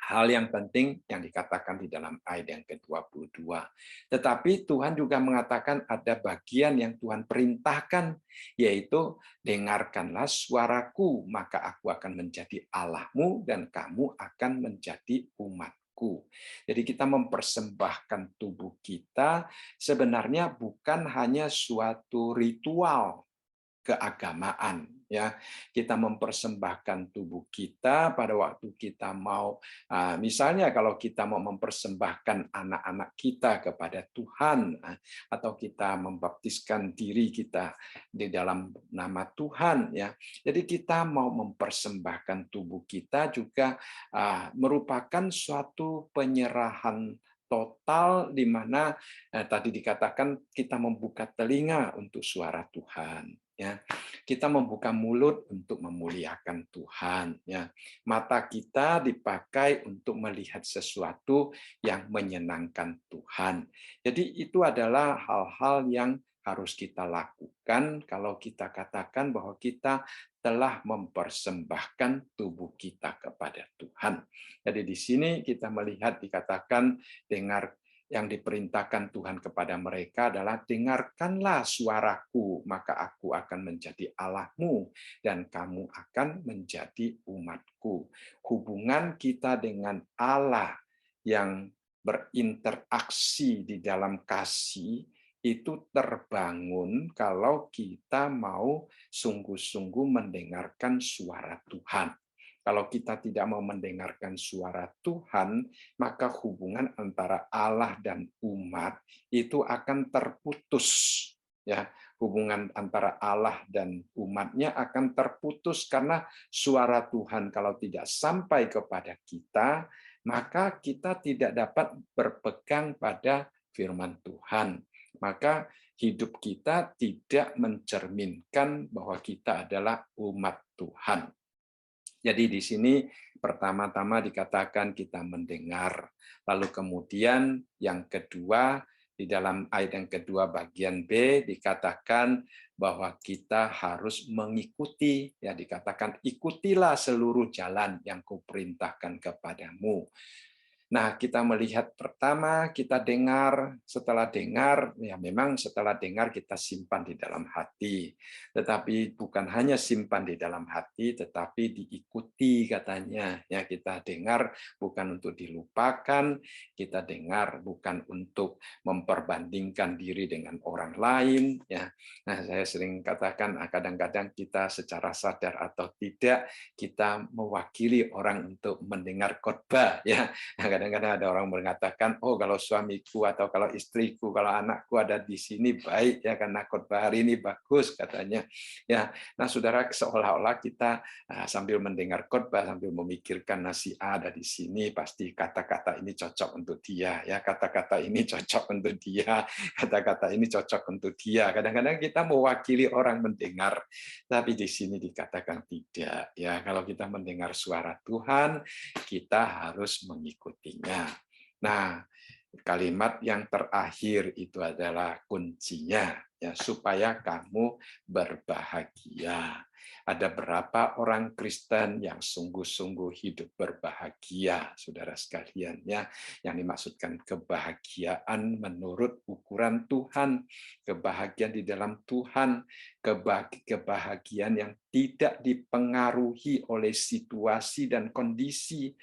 hal yang penting yang dikatakan di dalam ayat yang ke-22. Tetapi Tuhan juga mengatakan ada bagian yang Tuhan perintahkan, yaitu dengarkanlah suaraku, maka aku akan menjadi Allahmu dan kamu akan menjadi umatku. Jadi kita mempersembahkan tubuh kita sebenarnya bukan hanya suatu ritual keagamaan ya. Kita mempersembahkan tubuh kita pada waktu kita mau misalnya kalau kita mau mempersembahkan anak-anak kita kepada Tuhan atau kita membaptiskan diri kita di dalam nama Tuhan ya. Jadi kita mau mempersembahkan tubuh kita juga merupakan suatu penyerahan total di mana tadi dikatakan kita membuka telinga untuk suara Tuhan ya. Kita membuka mulut untuk memuliakan Tuhan ya. Mata kita dipakai untuk melihat sesuatu yang menyenangkan Tuhan. Jadi itu adalah hal-hal yang harus kita lakukan kalau kita katakan bahwa kita telah mempersembahkan tubuh kita kepada Tuhan. Jadi di sini kita melihat dikatakan dengar yang diperintahkan Tuhan kepada mereka adalah dengarkanlah suaraku, maka aku akan menjadi Allahmu dan kamu akan menjadi umatku. Hubungan kita dengan Allah yang berinteraksi di dalam kasih itu terbangun kalau kita mau sungguh-sungguh mendengarkan suara Tuhan. Kalau kita tidak mau mendengarkan suara Tuhan, maka hubungan antara Allah dan umat itu akan terputus. Ya, hubungan antara Allah dan umatnya akan terputus karena suara Tuhan kalau tidak sampai kepada kita, maka kita tidak dapat berpegang pada firman Tuhan. Maka hidup kita tidak mencerminkan bahwa kita adalah umat Tuhan. Jadi di sini pertama-tama dikatakan kita mendengar, lalu kemudian yang kedua di dalam ayat yang kedua bagian B dikatakan bahwa kita harus mengikuti, ya dikatakan ikutilah seluruh jalan yang kuperintahkan kepadamu. Nah, kita melihat pertama, kita dengar, setelah dengar, ya memang setelah dengar kita simpan di dalam hati. Tetapi bukan hanya simpan di dalam hati, tetapi diikuti katanya. Ya, kita dengar bukan untuk dilupakan, kita dengar bukan untuk memperbandingkan diri dengan orang lain. Ya, nah saya sering katakan, kadang-kadang kita secara sadar atau tidak, kita mewakili orang untuk mendengar khotbah. Ya, kadang-kadang ada orang mengatakan, oh kalau suamiku atau kalau istriku, kalau anakku ada di sini baik ya karena khotbah hari ini bagus katanya. Ya, nah saudara seolah-olah kita sambil mendengar khotbah sambil memikirkan nasi ada di sini pasti kata-kata ini cocok untuk dia ya, kata-kata ini cocok untuk dia, kata-kata ini cocok untuk dia. Kadang-kadang kita mewakili orang mendengar, tapi di sini dikatakan tidak ya. Kalau kita mendengar suara Tuhan, kita harus mengikuti. Nah, kalimat yang terakhir itu adalah kuncinya, ya, supaya kamu berbahagia. Ada berapa orang Kristen yang sungguh-sungguh hidup berbahagia, saudara sekalian, ya. Yang dimaksudkan kebahagiaan menurut ukuran Tuhan, kebahagiaan di dalam Tuhan, kebahagiaan yang tidak dipengaruhi oleh situasi dan kondisi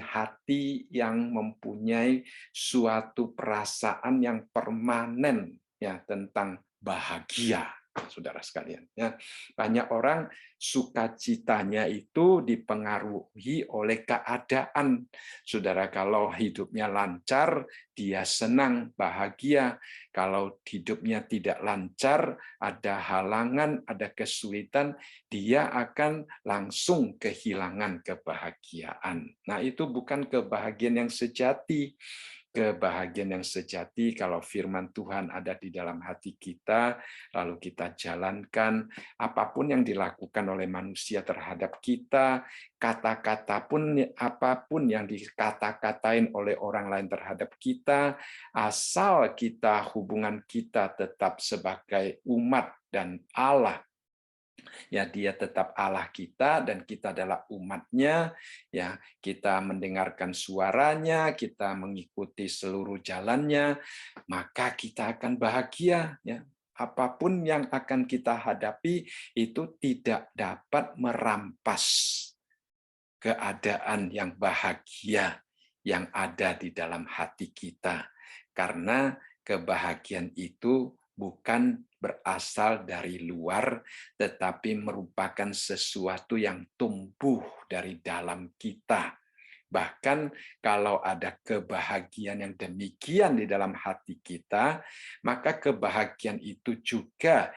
hati yang mempunyai suatu perasaan yang permanen, ya, tentang bahagia, saudara sekalian, ya. Banyak orang sukacitanya itu dipengaruhi oleh keadaan. Saudara, kalau hidupnya lancar, dia senang, bahagia. Kalau hidupnya tidak lancar, ada halangan, ada kesulitan, dia akan langsung kehilangan kebahagiaan. Nah, itu bukan kebahagiaan yang sejati. Kebahagiaan yang sejati kalau firman Tuhan ada di dalam hati kita, lalu kita jalankan, apapun yang dilakukan oleh manusia terhadap kita, kata-kata pun apapun yang dikata-katain oleh orang lain terhadap kita, asal hubungan kita tetap sebagai umat dan Allah, ya, dia tetap Allah kita dan kita adalah umatnya, ya, kita mendengarkan suaranya, kita mengikuti seluruh jalannya, maka kita akan bahagia, ya. Apapun yang akan kita hadapi itu tidak dapat merampas keadaan yang bahagia yang ada di dalam hati kita, karena kebahagiaan itu bukan berasal dari luar, tetapi merupakan sesuatu yang tumbuh dari dalam kita. Bahkan kalau ada kebahagiaan yang demikian di dalam hati kita, maka kebahagiaan itu juga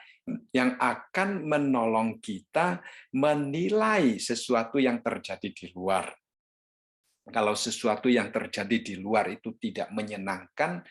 yang akan menolong kita menilai sesuatu yang terjadi di luar. Kalau sesuatu yang terjadi di luar itu tidak menyenangkan,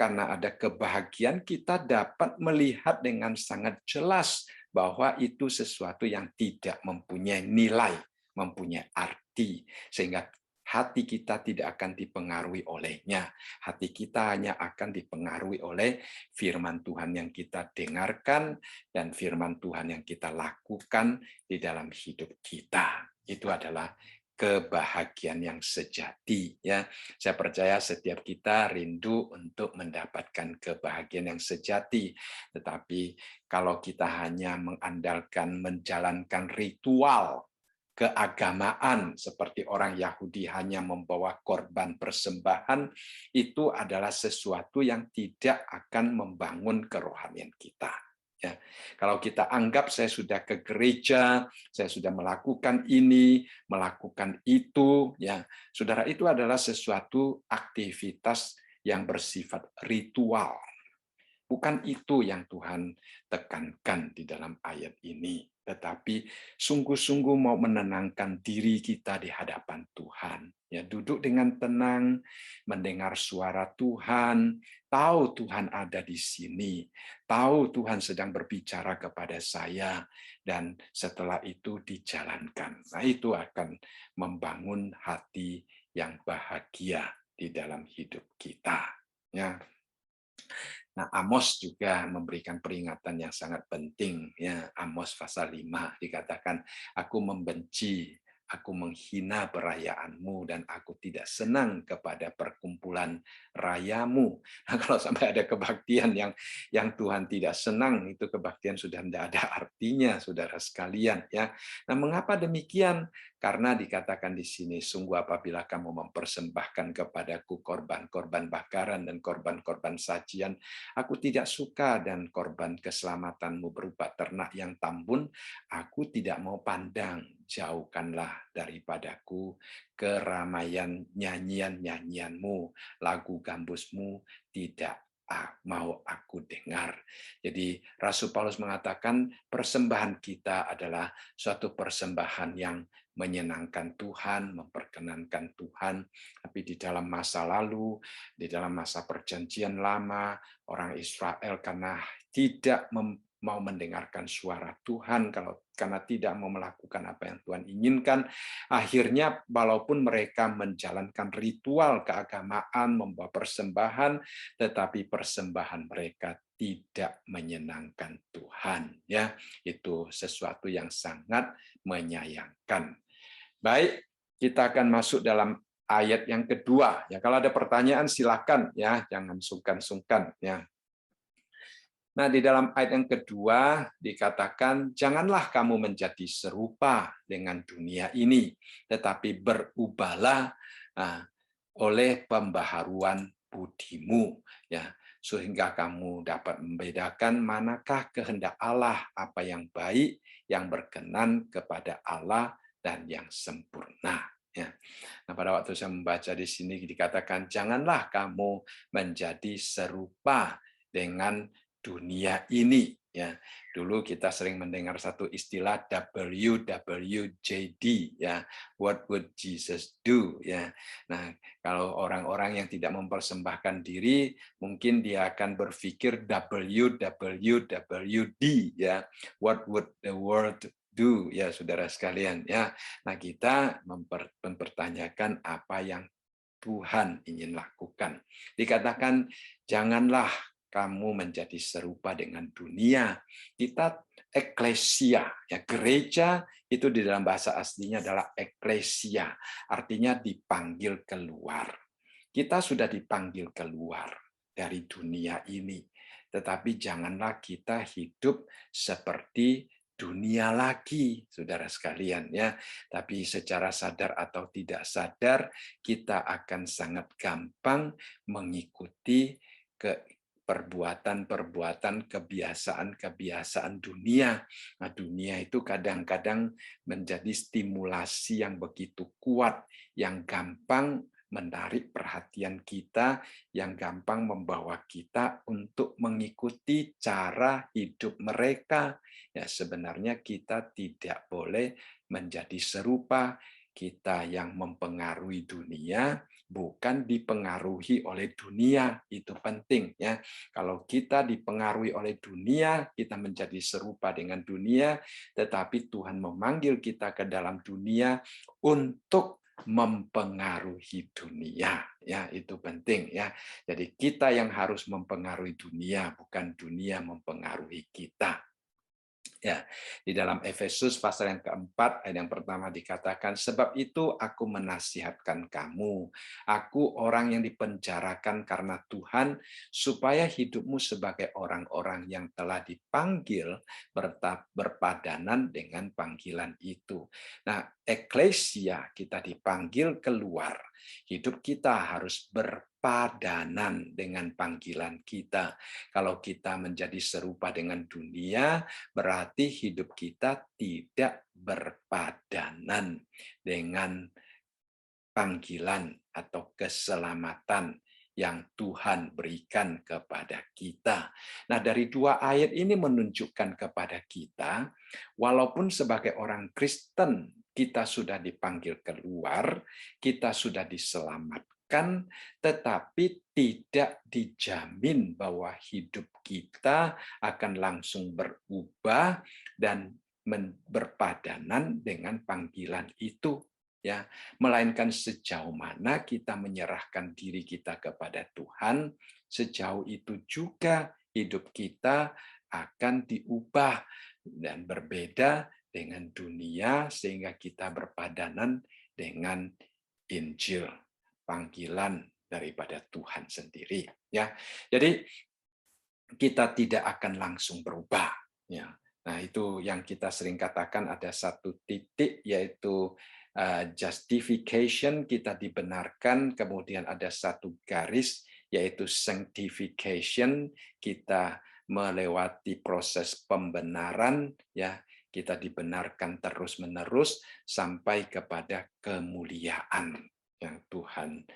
karena ada kebahagiaan, kita dapat melihat dengan sangat jelas bahwa itu sesuatu yang tidak mempunyai nilai, mempunyai arti, sehingga hati kita tidak akan dipengaruhi olehnya. Hati kita hanya akan dipengaruhi oleh firman Tuhan yang kita dengarkan dan firman Tuhan yang kita lakukan di dalam hidup kita. Itu adalah kebahagiaan yang sejati, ya. Saya percaya setiap kita rindu untuk mendapatkan kebahagiaan yang sejati, tetapi kalau kita hanya mengandalkan menjalankan ritual keagamaan seperti orang Yahudi hanya membawa korban persembahan, itu adalah sesuatu yang tidak akan membangun kerohanian kita. Ya, kalau kita anggap saya sudah ke gereja, saya sudah melakukan ini, melakukan itu, ya, saudara, itu adalah sesuatu aktivitas yang bersifat ritual. Bukan itu yang Tuhan tekankan di dalam ayat ini, tetapi sungguh-sungguh mau menenangkan diri kita di hadapan Tuhan. Ya, duduk dengan tenang, mendengar suara Tuhan, tahu Tuhan ada di sini, tahu Tuhan sedang berbicara kepada saya, dan setelah itu dijalankan. Nah, itu akan membangun hati yang bahagia di dalam hidup kita. Ya. Nah, Amos juga memberikan peringatan yang sangat penting, ya. Amos pasal 5 dikatakan, aku membenci, aku menghina perayaanmu, dan aku tidak senang kepada perkumpulan rayamu. Nah, kalau sampai ada kebaktian yang Tuhan tidak senang, itu kebaktian sudah tidak ada artinya, saudara sekalian, ya. Nah, mengapa demikian? Karena dikatakan di sini, sungguh apabila kamu mempersembahkan kepadaku korban-korban bakaran dan korban-korban sajian, aku tidak suka, dan korban keselamatanmu berupa ternak yang tambun, aku tidak mau pandang. Jauhkanlah daripadaku keramaian nyanyian-nyanyianmu, lagu gambusmu tidak mau aku dengar. Jadi Rasul Paulus mengatakan persembahan kita adalah suatu persembahan yang menyenangkan Tuhan, memperkenankan Tuhan. Tapi di dalam masa lalu, di dalam masa perjanjian lama, orang Israel karena tidak mau mendengarkan suara Tuhan, karena tidak mau melakukan apa yang Tuhan inginkan. Akhirnya walaupun mereka menjalankan ritual keagamaan, membawa persembahan, tetapi persembahan mereka tidak menyenangkan Tuhan. Ya, itu sesuatu yang sangat menyayangkan. Baik, kita akan masuk dalam ayat yang kedua. Ya, kalau ada pertanyaan silakan ya, jangan sungkan-sungkan ya. Nah, di dalam ayat yang kedua dikatakan, janganlah kamu menjadi serupa dengan dunia ini, tetapi berubahlah oleh pembaharuan budimu, ya, sehingga kamu dapat membedakan manakah kehendak Allah, apa yang baik, yang berkenan kepada Allah dan yang sempurna. Ya. Nah, pada waktu saya membaca di sini dikatakan, janganlah kamu menjadi serupa dengan dunia ini. Ya, dulu kita sering mendengar satu istilah WWJD, ya, What would Jesus do? Ya, nah kalau orang-orang yang tidak mempersembahkan diri, mungkin dia akan berpikir WWWD, ya, What would the world do? Ya, saudara sekalian, ya. Nah, kita mempertanyakan apa yang Tuhan ingin lakukan. Dikatakan, janganlah kamu menjadi serupa dengan dunia. Kita eklesia, ya, gereja itu di dalam bahasa aslinya adalah eklesia, artinya dipanggil keluar. Kita sudah dipanggil keluar dari dunia ini, tetapi janganlah kita hidup seperti dunia lagi, saudara sekalian, ya. Tapi secara sadar atau tidak sadar, kita akan sangat gampang mengikuti perbuatan-perbuatan, kebiasaan-kebiasaan dunia. Nah, dunia itu kadang-kadang menjadi stimulasi yang begitu kuat, yang gampang menarik perhatian kita, yang gampang membawa kita untuk mengikuti cara hidup mereka. Ya, sebenarnya kita tidak boleh menjadi serupa. Kita yang mempengaruhi dunia, bukan dipengaruhi oleh dunia. Itu penting, ya. Kalau kita dipengaruhi oleh dunia, kita menjadi serupa dengan dunia, tetapi Tuhan memanggil kita ke dalam dunia untuk mempengaruhi dunia, ya, itu penting, ya. Jadi kita yang harus mempengaruhi dunia, bukan dunia mempengaruhi kita. Ya, di dalam Efesus pasal yang keempat ayat yang pertama dikatakan, sebab itu aku menasihatkan kamu, aku orang yang dipenjarakan karena Tuhan, supaya hidupmu sebagai orang-orang yang telah dipanggil berpadanan dengan panggilan itu. Nah, eklesia kita dipanggil keluar, hidup kita harus berpadanan dengan panggilan kita. Kalau kita menjadi serupa dengan dunia, berarti hidup kita tidak berpadanan dengan panggilan atau keselamatan yang Tuhan berikan kepada kita. Nah, dari dua ayat ini menunjukkan kepada kita, walaupun sebagai orang Kristen kita sudah dipanggil keluar, kita sudah diselamatkan, tetapi tidak dijamin bahwa hidup kita akan langsung berubah dan berpadanan dengan panggilan itu, ya, melainkan sejauh mana kita menyerahkan diri kita kepada Tuhan, sejauh itu juga hidup kita akan diubah dan berbeda dengan dunia, sehingga kita berpadanan dengan Injil, panggilan daripada Tuhan sendiri, ya. Jadi kita tidak akan langsung berubah, ya. Nah, itu yang kita sering katakan, ada satu titik, yaitu justification, kita dibenarkan, kemudian ada satu garis, yaitu sanctification, kita melewati proses pembenaran, ya, kita dibenarkan terus-menerus sampai kepada kemuliaan yang Tuhan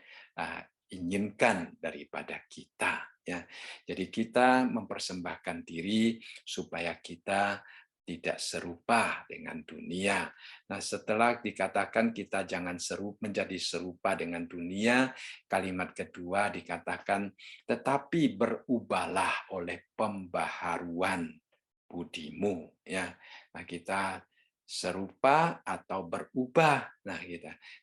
inginkan daripada kita, ya. Jadi kita mempersembahkan diri supaya kita tidak serupa dengan dunia. Nah, setelah dikatakan kita jangan menjadi serupa dengan dunia, kalimat kedua dikatakan, tetapi berubahlah oleh pembaharuan budimu, ya. Nah, kita serupa atau berubah. Nah,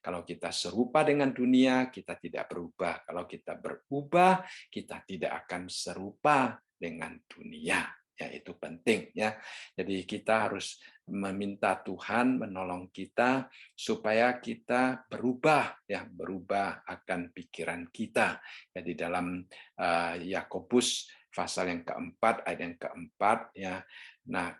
kalau kita serupa dengan dunia, kita tidak berubah. Kalau kita berubah, kita tidak akan serupa dengan dunia. Ya, itu penting, ya. Jadi kita harus meminta Tuhan menolong kita supaya kita berubah, ya, berubah akan pikiran kita. Jadi dalam Yakobus pasal yang keempat, ayat yang keempat, ya. Nah,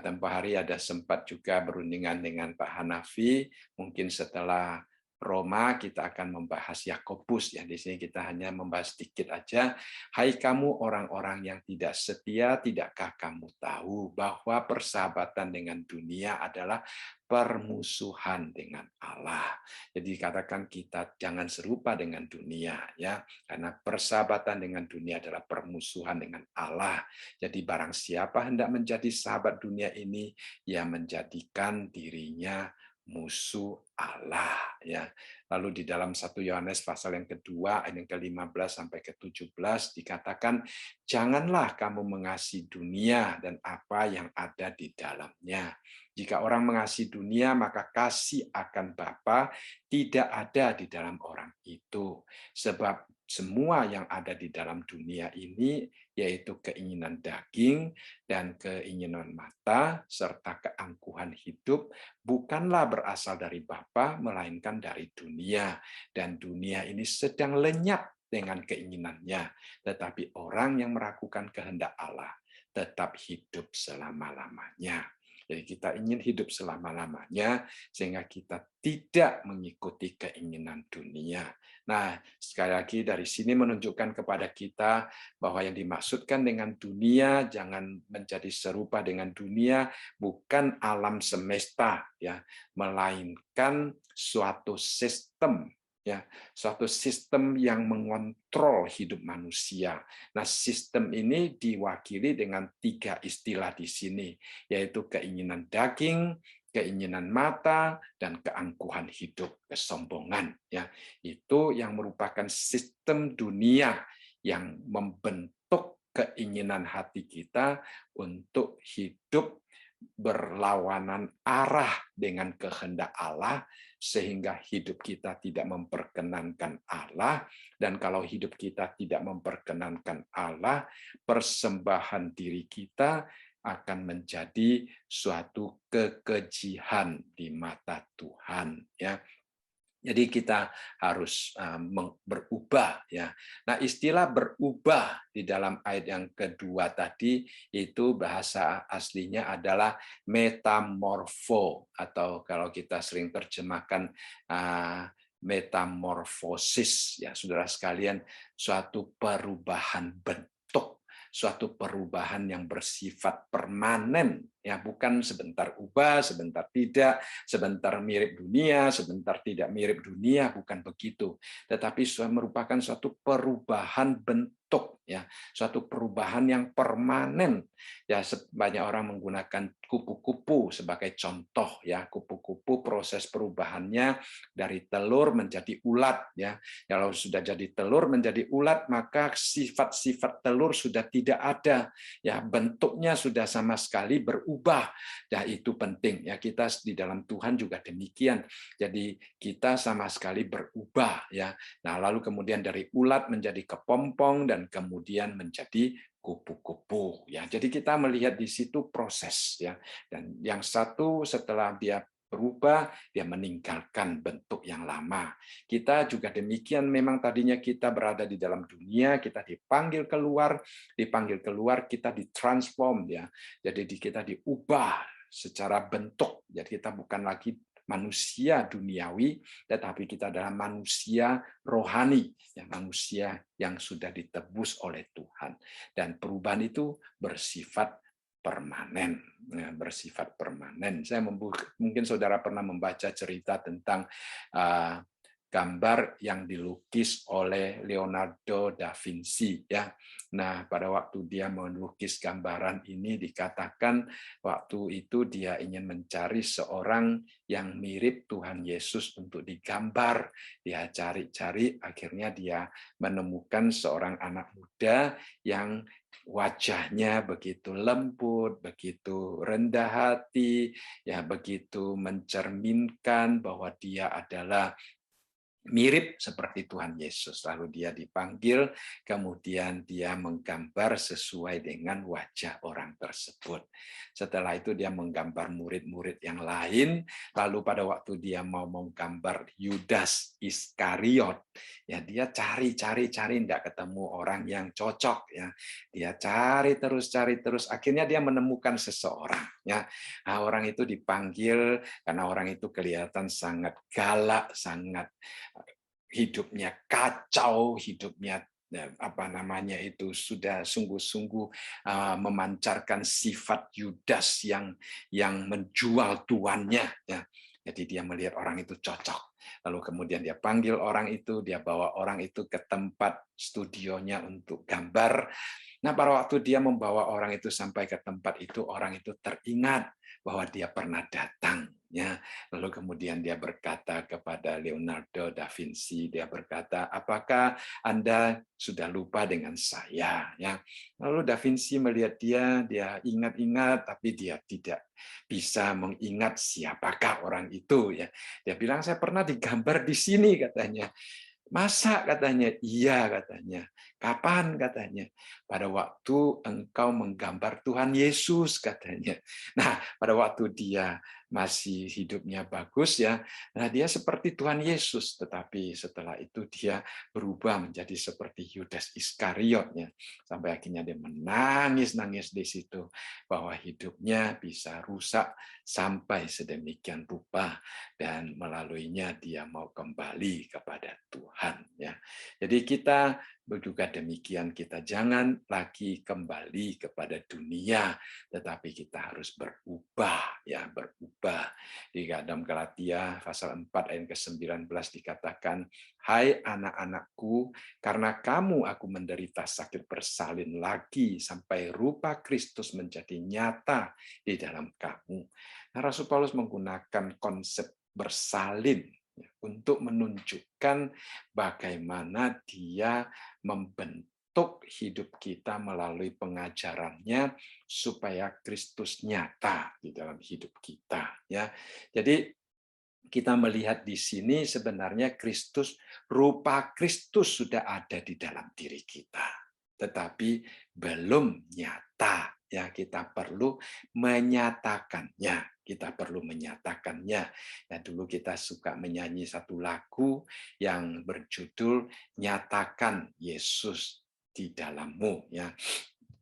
tempo hari ada sempat juga berundingan dengan Pak Hanafi, mungkin setelah Roma kita akan membahas Yakobus, ya. Di sini kita hanya membahas sedikit aja. Hai kamu orang-orang yang tidak setia, tidakkah kamu tahu bahwa persahabatan dengan dunia adalah permusuhan dengan Allah. Jadi katakan kita jangan serupa dengan dunia, ya, karena persahabatan dengan dunia adalah permusuhan dengan Allah. Jadi barang siapa hendak menjadi sahabat dunia ini, ia menjadikan dirinya musuh Allah, ya. Lalu di dalam 1 Yohanes pasal yang kedua ayat yang ke-15 sampai ke-17 dikatakan, janganlah kamu mengasihi dunia dan apa yang ada di dalamnya. Jika orang mengasihi dunia, maka kasih akan Bapa tidak ada di dalam orang itu. Sebab semua yang ada di dalam dunia ini, yaitu keinginan daging dan keinginan mata, serta keangkuhan hidup, bukanlah berasal dari Bapa, melainkan dari dunia. Dan dunia ini sedang lenyap dengan keinginannya. Tetapi orang yang melakukan kehendak Allah tetap hidup selama-lamanya. Jadi kita ingin hidup selama-lamanya sehingga kita tidak mengikuti keinginan dunia. Nah, sekali lagi dari sini menunjukkan kepada kita bahwa yang dimaksudkan dengan dunia jangan menjadi serupa dengan dunia, bukan alam semesta, ya, melainkan suatu sistem, ya, suatu sistem yang mengontrol hidup manusia. Nah, sistem ini diwakili dengan 3 istilah di sini, yaitu keinginan daging, keinginan mata, dan keangkuhan hidup, kesombongan, ya. Itu yang merupakan sistem dunia yang membentuk keinginan hati kita untuk hidup berlawanan arah dengan kehendak Allah, sehingga hidup kita tidak memperkenankan Allah. Dan kalau hidup kita tidak memperkenankan Allah, persembahan diri kita akan menjadi suatu kekejian di mata Tuhan, ya. Jadi kita harus berubah, ya. Nah, istilah berubah di dalam ayat yang kedua tadi itu bahasa aslinya adalah metamorfo, atau kalau kita sering terjemahkan metamorfosis, ya saudara sekalian, suatu perubahan bentuk, suatu perubahan yang bersifat permanen, ya, bukan sebentar ubah, sebentar tidak, sebentar mirip dunia, sebentar tidak mirip dunia, bukan begitu. Tetapi merupakan suatu perubahan bentuk, ya, suatu perubahan yang permanen. Ya, banyak orang menggunakan kupu-kupu sebagai contoh, ya. Kupu-kupu proses perubahannya dari telur menjadi ulat, ya. Kalau sudah jadi telur menjadi ulat, maka sifat-sifat telur sudah tidak ada, ya, bentuknya sudah sama sekali berubah. Nah, itu penting, ya, kita di dalam Tuhan juga demikian. Jadi kita sama sekali berubah, ya. Nah, lalu kemudian dari ulat menjadi kepompong dan kemudian menjadi kupu-kupu, ya. Jadi kita melihat di situ proses, ya. Dan yang satu setelah dia berubah, dia meninggalkan bentuk yang lama. Kita juga demikian, memang tadinya kita berada di dalam dunia, kita dipanggil keluar kita ditransform, ya. Jadi kita diubah secara bentuk. Jadi kita bukan lagi manusia duniawi, tetapi kita adalah manusia rohani, ya, manusia yang sudah ditebus oleh Tuhan. Dan perubahan itu bersifat permanen, ya, bersifat permanen. Mungkin saudara pernah membaca cerita tentang gambar yang dilukis oleh Leonardo da Vinci ya. Nah, pada waktu dia melukis gambaran ini dikatakan waktu itu dia ingin mencari seorang yang mirip Tuhan Yesus untuk digambar. Dia cari-cari, akhirnya dia menemukan seorang anak muda yang wajahnya begitu lembut, begitu rendah hati, ya begitu mencerminkan bahwa dia adalah mirip seperti Tuhan Yesus. Lalu dia dipanggil, kemudian dia menggambar sesuai dengan wajah orang tersebut. Setelah itu dia menggambar murid-murid yang lain, lalu pada waktu dia mau menggambar Yudas Iskariot, ya dia cari, tidak ketemu orang yang cocok. Ya. Dia cari terus, akhirnya dia menemukan seseorang. Ya. Nah, orang itu dipanggil karena orang itu kelihatan sangat galak, sangat hidupnya kacau, hidupnya itu sudah sungguh-sungguh memancarkan sifat Yudas yang menjual tuannya. Ya. Jadi dia melihat orang itu cocok. Lalu kemudian dia panggil orang itu, dia bawa orang itu ke tempat studionya untuk gambar. Nah, pada waktu dia membawa orang itu sampai ke tempat itu, orang itu teringat bahwa dia pernah datang. Ya, lalu kemudian dia berkata kepada Leonardo da Vinci, dia berkata, apakah Anda sudah lupa dengan saya? Ya, lalu da Vinci melihat dia ingat-ingat, tapi dia tidak bisa mengingat siapakah orang itu. Ya, dia bilang saya pernah digambar di sini katanya. Masa katanya, iya katanya. Kapan katanya? Pada waktu engkau menggambar Tuhan Yesus katanya. Nah, pada waktu dia masih hidupnya bagus ya, nah dia seperti Tuhan Yesus, tetapi setelah itu dia berubah menjadi seperti Yudas Iskariotnya. Sampai akhirnya dia menangis-nangis di situ bahwa hidupnya bisa rusak sampai sedemikian rupa dan melaluinya dia mau kembali kepada Tuhan ya. Jadi kita juga demikian, kita jangan lagi kembali kepada dunia, tetapi kita harus berubah ya, berubah. Di dalam Galatia pasal 4 ayat ke-19 dikatakan, hai anak-anakku, karena kamu aku menderita sakit bersalin lagi sampai rupa Kristus menjadi nyata di dalam kamu. Nah, Rasul Paulus menggunakan konsep bersalin untuk menunjukkan bagaimana dia membentuk hidup kita melalui pengajarannya supaya Kristus nyata di dalam hidup kita ya. Jadi kita melihat di sini sebenarnya rupa Kristus sudah ada di dalam diri kita, tetapi belum nyata ya, kita perlu menyatakannya. Kita perlu menyatakannya. Nah, dulu kita suka menyanyi satu lagu yang berjudul Nyatakan Yesus di dalammu ya.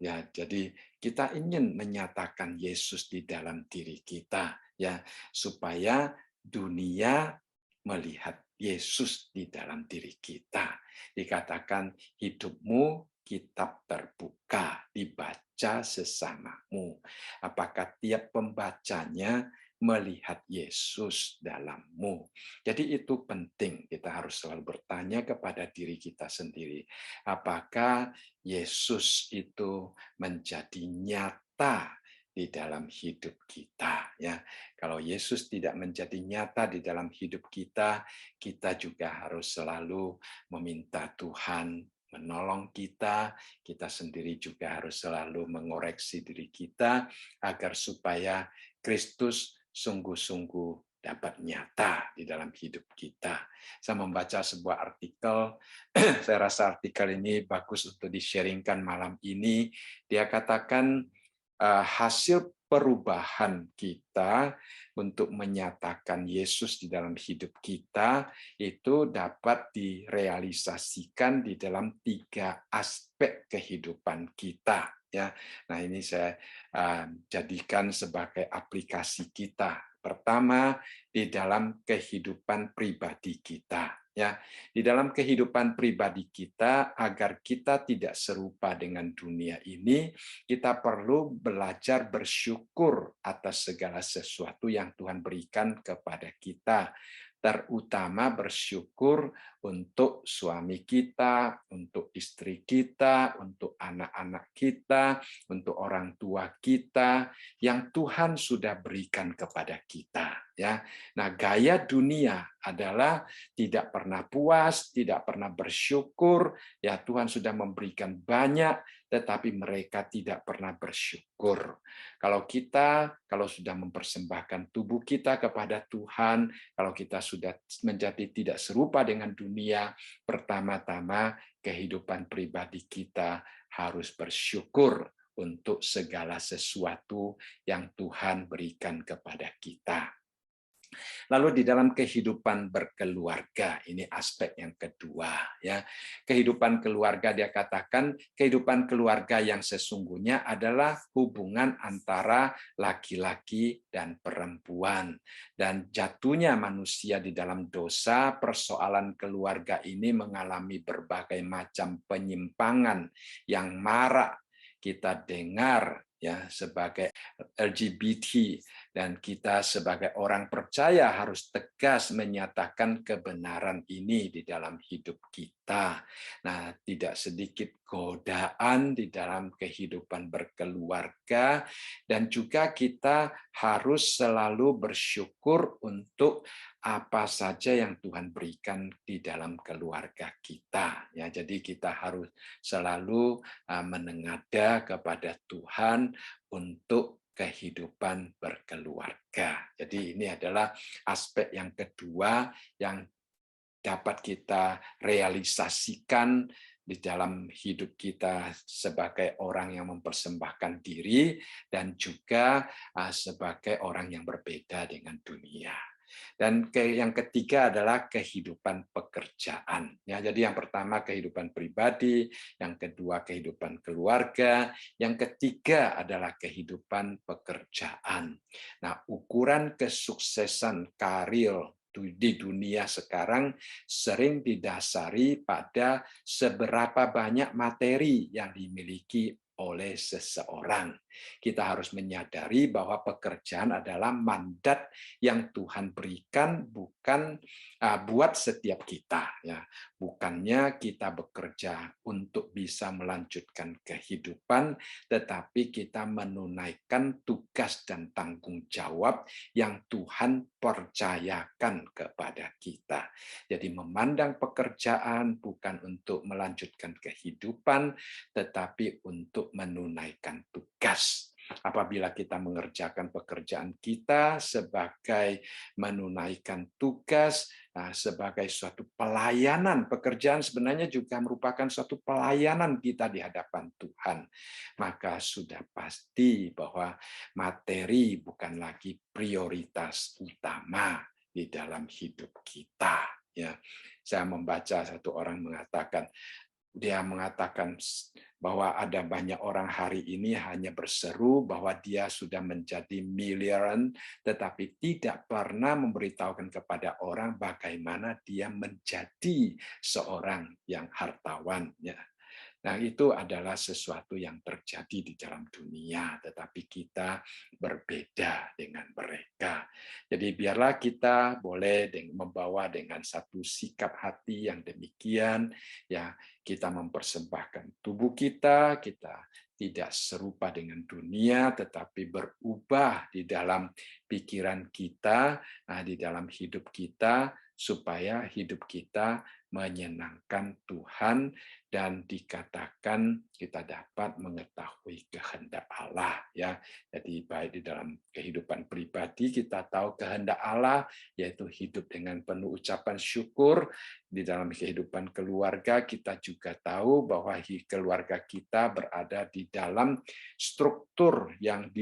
Ya, jadi kita ingin menyatakan Yesus di dalam diri kita ya, supaya dunia melihat Yesus di dalam diri kita. Dikatakan hidupmu kitab terbuka, dibaca sesamamu. Apakah tiap pembacanya melihat Yesus dalammu? Jadi itu penting, kita harus selalu bertanya kepada diri kita sendiri. Apakah Yesus itu menjadi nyata di dalam hidup kita ya. Kalau Yesus tidak menjadi nyata di dalam hidup kita, kita juga harus selalu meminta Tuhan menolong kita. Kita sendiri juga harus selalu mengoreksi diri kita agar supaya Kristus sungguh-sungguh dapat nyata di dalam hidup kita. Saya membaca sebuah artikel, saya rasa artikel ini bagus untuk di-sharingkan malam ini. Dia katakan hasil perubahan kita untuk menyatakan Yesus di dalam hidup kita itu dapat direalisasikan di dalam 3 aspek kehidupan kita ya. Nah, ini saya jadikan sebagai aplikasi kita. Pertama, di dalam kehidupan pribadi kita ya. Di dalam kehidupan pribadi kita, agar kita tidak serupa dengan dunia ini, kita perlu belajar bersyukur atas segala sesuatu yang Tuhan berikan kepada kita. terutama bersyukur untuk suami kita, untuk istri kita, untuk anak-anak kita, untuk orang tua kita yang Tuhan sudah berikan kepada kita, ya. Nah, gaya dunia adalah tidak pernah puas, tidak pernah bersyukur, ya Tuhan sudah memberikan banyak, tetapi mereka tidak pernah bersyukur. Kalau sudah mempersembahkan tubuh kita kepada Tuhan, kalau kita sudah menjadi tidak serupa dengan dunia, pertama-tama kehidupan pribadi kita harus bersyukur untuk segala sesuatu yang Tuhan berikan kepada kita. Lalu di dalam kehidupan berkeluarga, ini aspek yang kedua, ya. Kehidupan keluarga, dia katakan kehidupan keluarga yang sesungguhnya adalah hubungan antara laki-laki dan perempuan. Dan jatuhnya manusia di dalam dosa, persoalan keluarga ini mengalami berbagai macam penyimpangan yang marak kita dengar, ya, sebagai LGBT, dan kita sebagai orang percaya harus tegas menyatakan kebenaran ini di dalam hidup kita. Nah, tidak sedikit godaan di dalam kehidupan berkeluarga, dan juga kita harus selalu bersyukur untuk apa saja yang Tuhan berikan di dalam keluarga kita. Ya, jadi kita harus selalu menengadah kepada Tuhan untuk kehidupan berkeluarga. Jadi ini adalah aspek yang kedua yang dapat kita realisasikan di dalam hidup kita sebagai orang yang mempersembahkan diri dan juga sebagai orang yang berbeda dengan dunia. Dan yang ketiga adalah kehidupan pekerjaan. Ya, jadi yang pertama kehidupan pribadi, yang kedua kehidupan keluarga, yang ketiga adalah kehidupan pekerjaan. Nah, ukuran kesuksesan karir di dunia sekarang sering didasari pada seberapa banyak materi yang dimiliki oleh seseorang. Kita harus menyadari bahwa pekerjaan adalah mandat yang Tuhan berikan, bukan buat setiap kita, ya. Bukannya kita bekerja untuk bisa melanjutkan kehidupan, tetapi kita menunaikan tugas dan tanggung jawab yang Tuhan percayakan kepada kita. Jadi memandang pekerjaan bukan untuk melanjutkan kehidupan, tetapi untuk menunaikan tugas. Apabila kita mengerjakan pekerjaan kita sebagai menunaikan tugas, sebagai suatu pelayanan, pekerjaan sebenarnya juga merupakan suatu pelayanan kita di hadapan Tuhan. Maka sudah pasti bahwa materi bukan lagi prioritas utama di dalam hidup kita. Ya, saya membaca satu orang mengatakan, dia mengatakan bahwa ada banyak orang hari ini hanya berseru bahwa dia sudah menjadi miliaran, tetapi tidak pernah memberitahukan kepada orang bagaimana dia menjadi seorang yang hartawan. Nah, itu adalah sesuatu yang terjadi di dalam dunia, tetapi kita berbeda dengan mereka. Jadi biarlah kita boleh membawa dengan satu sikap hati yang demikian, ya, kita mempersembahkan tubuh kita tidak serupa dengan dunia, tetapi berubah di dalam pikiran kita, di dalam hidup kita, supaya hidup kita menyenangkan Tuhan dan dikatakan kita dapat mengetahui kehendak Allah, ya. Jadi baik di dalam kehidupan pribadi kita tahu kehendak Allah, yaitu hidup dengan penuh ucapan syukur. Di dalam kehidupan keluarga kita juga tahu bahwa keluarga kita berada di dalam struktur yang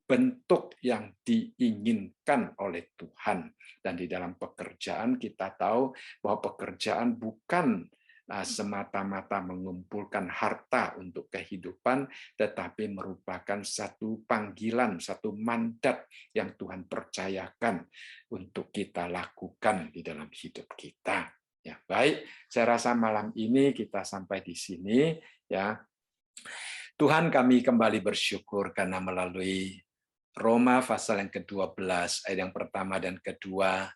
bentuk yang diinginkan oleh Tuhan. Dan di dalam pekerjaan kita tahu bahwa pekerjaan bukan semata-mata mengumpulkan harta untuk kehidupan, tetapi merupakan satu panggilan, satu mandat yang Tuhan percayakan untuk kita lakukan di dalam hidup kita. Ya, baik, saya rasa malam ini kita sampai di sini, ya. Tuhan, kami kembali bersyukur karena melalui Roma pasal yang ke-12 ayat yang pertama dan kedua,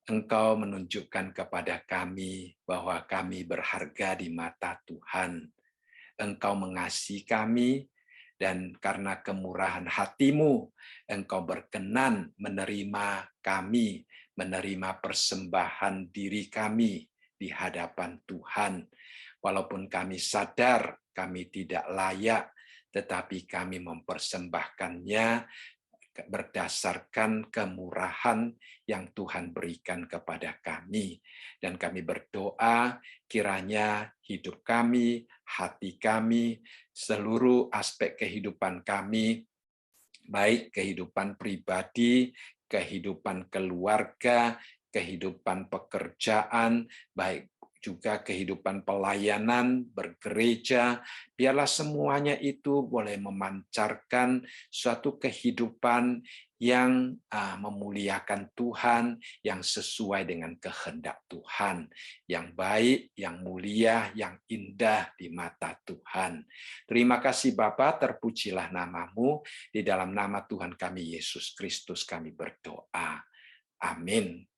Engkau menunjukkan kepada kami bahwa kami berharga di mata Tuhan. Engkau mengasihi kami, dan karena kemurahan hati-Mu, Engkau berkenan menerima kami, menerima persembahan diri kami di hadapan Tuhan. Walaupun kami sadar kami tidak layak, tetapi kami mempersembahkannya berdasarkan kemurahan yang Tuhan berikan kepada kami. Dan kami berdoa kiranya hidup kami, hati kami, seluruh aspek kehidupan kami, baik kehidupan pribadi, kehidupan keluarga, kehidupan pekerjaan, baik juga kehidupan pelayanan, bergereja, biarlah semuanya itu boleh memancarkan suatu kehidupan yang memuliakan Tuhan, yang sesuai dengan kehendak Tuhan, yang baik, yang mulia, yang indah di mata Tuhan. Terima kasih Bapa, terpujilah nama-Mu, di dalam nama Tuhan kami Yesus Kristus kami berdoa. Amin.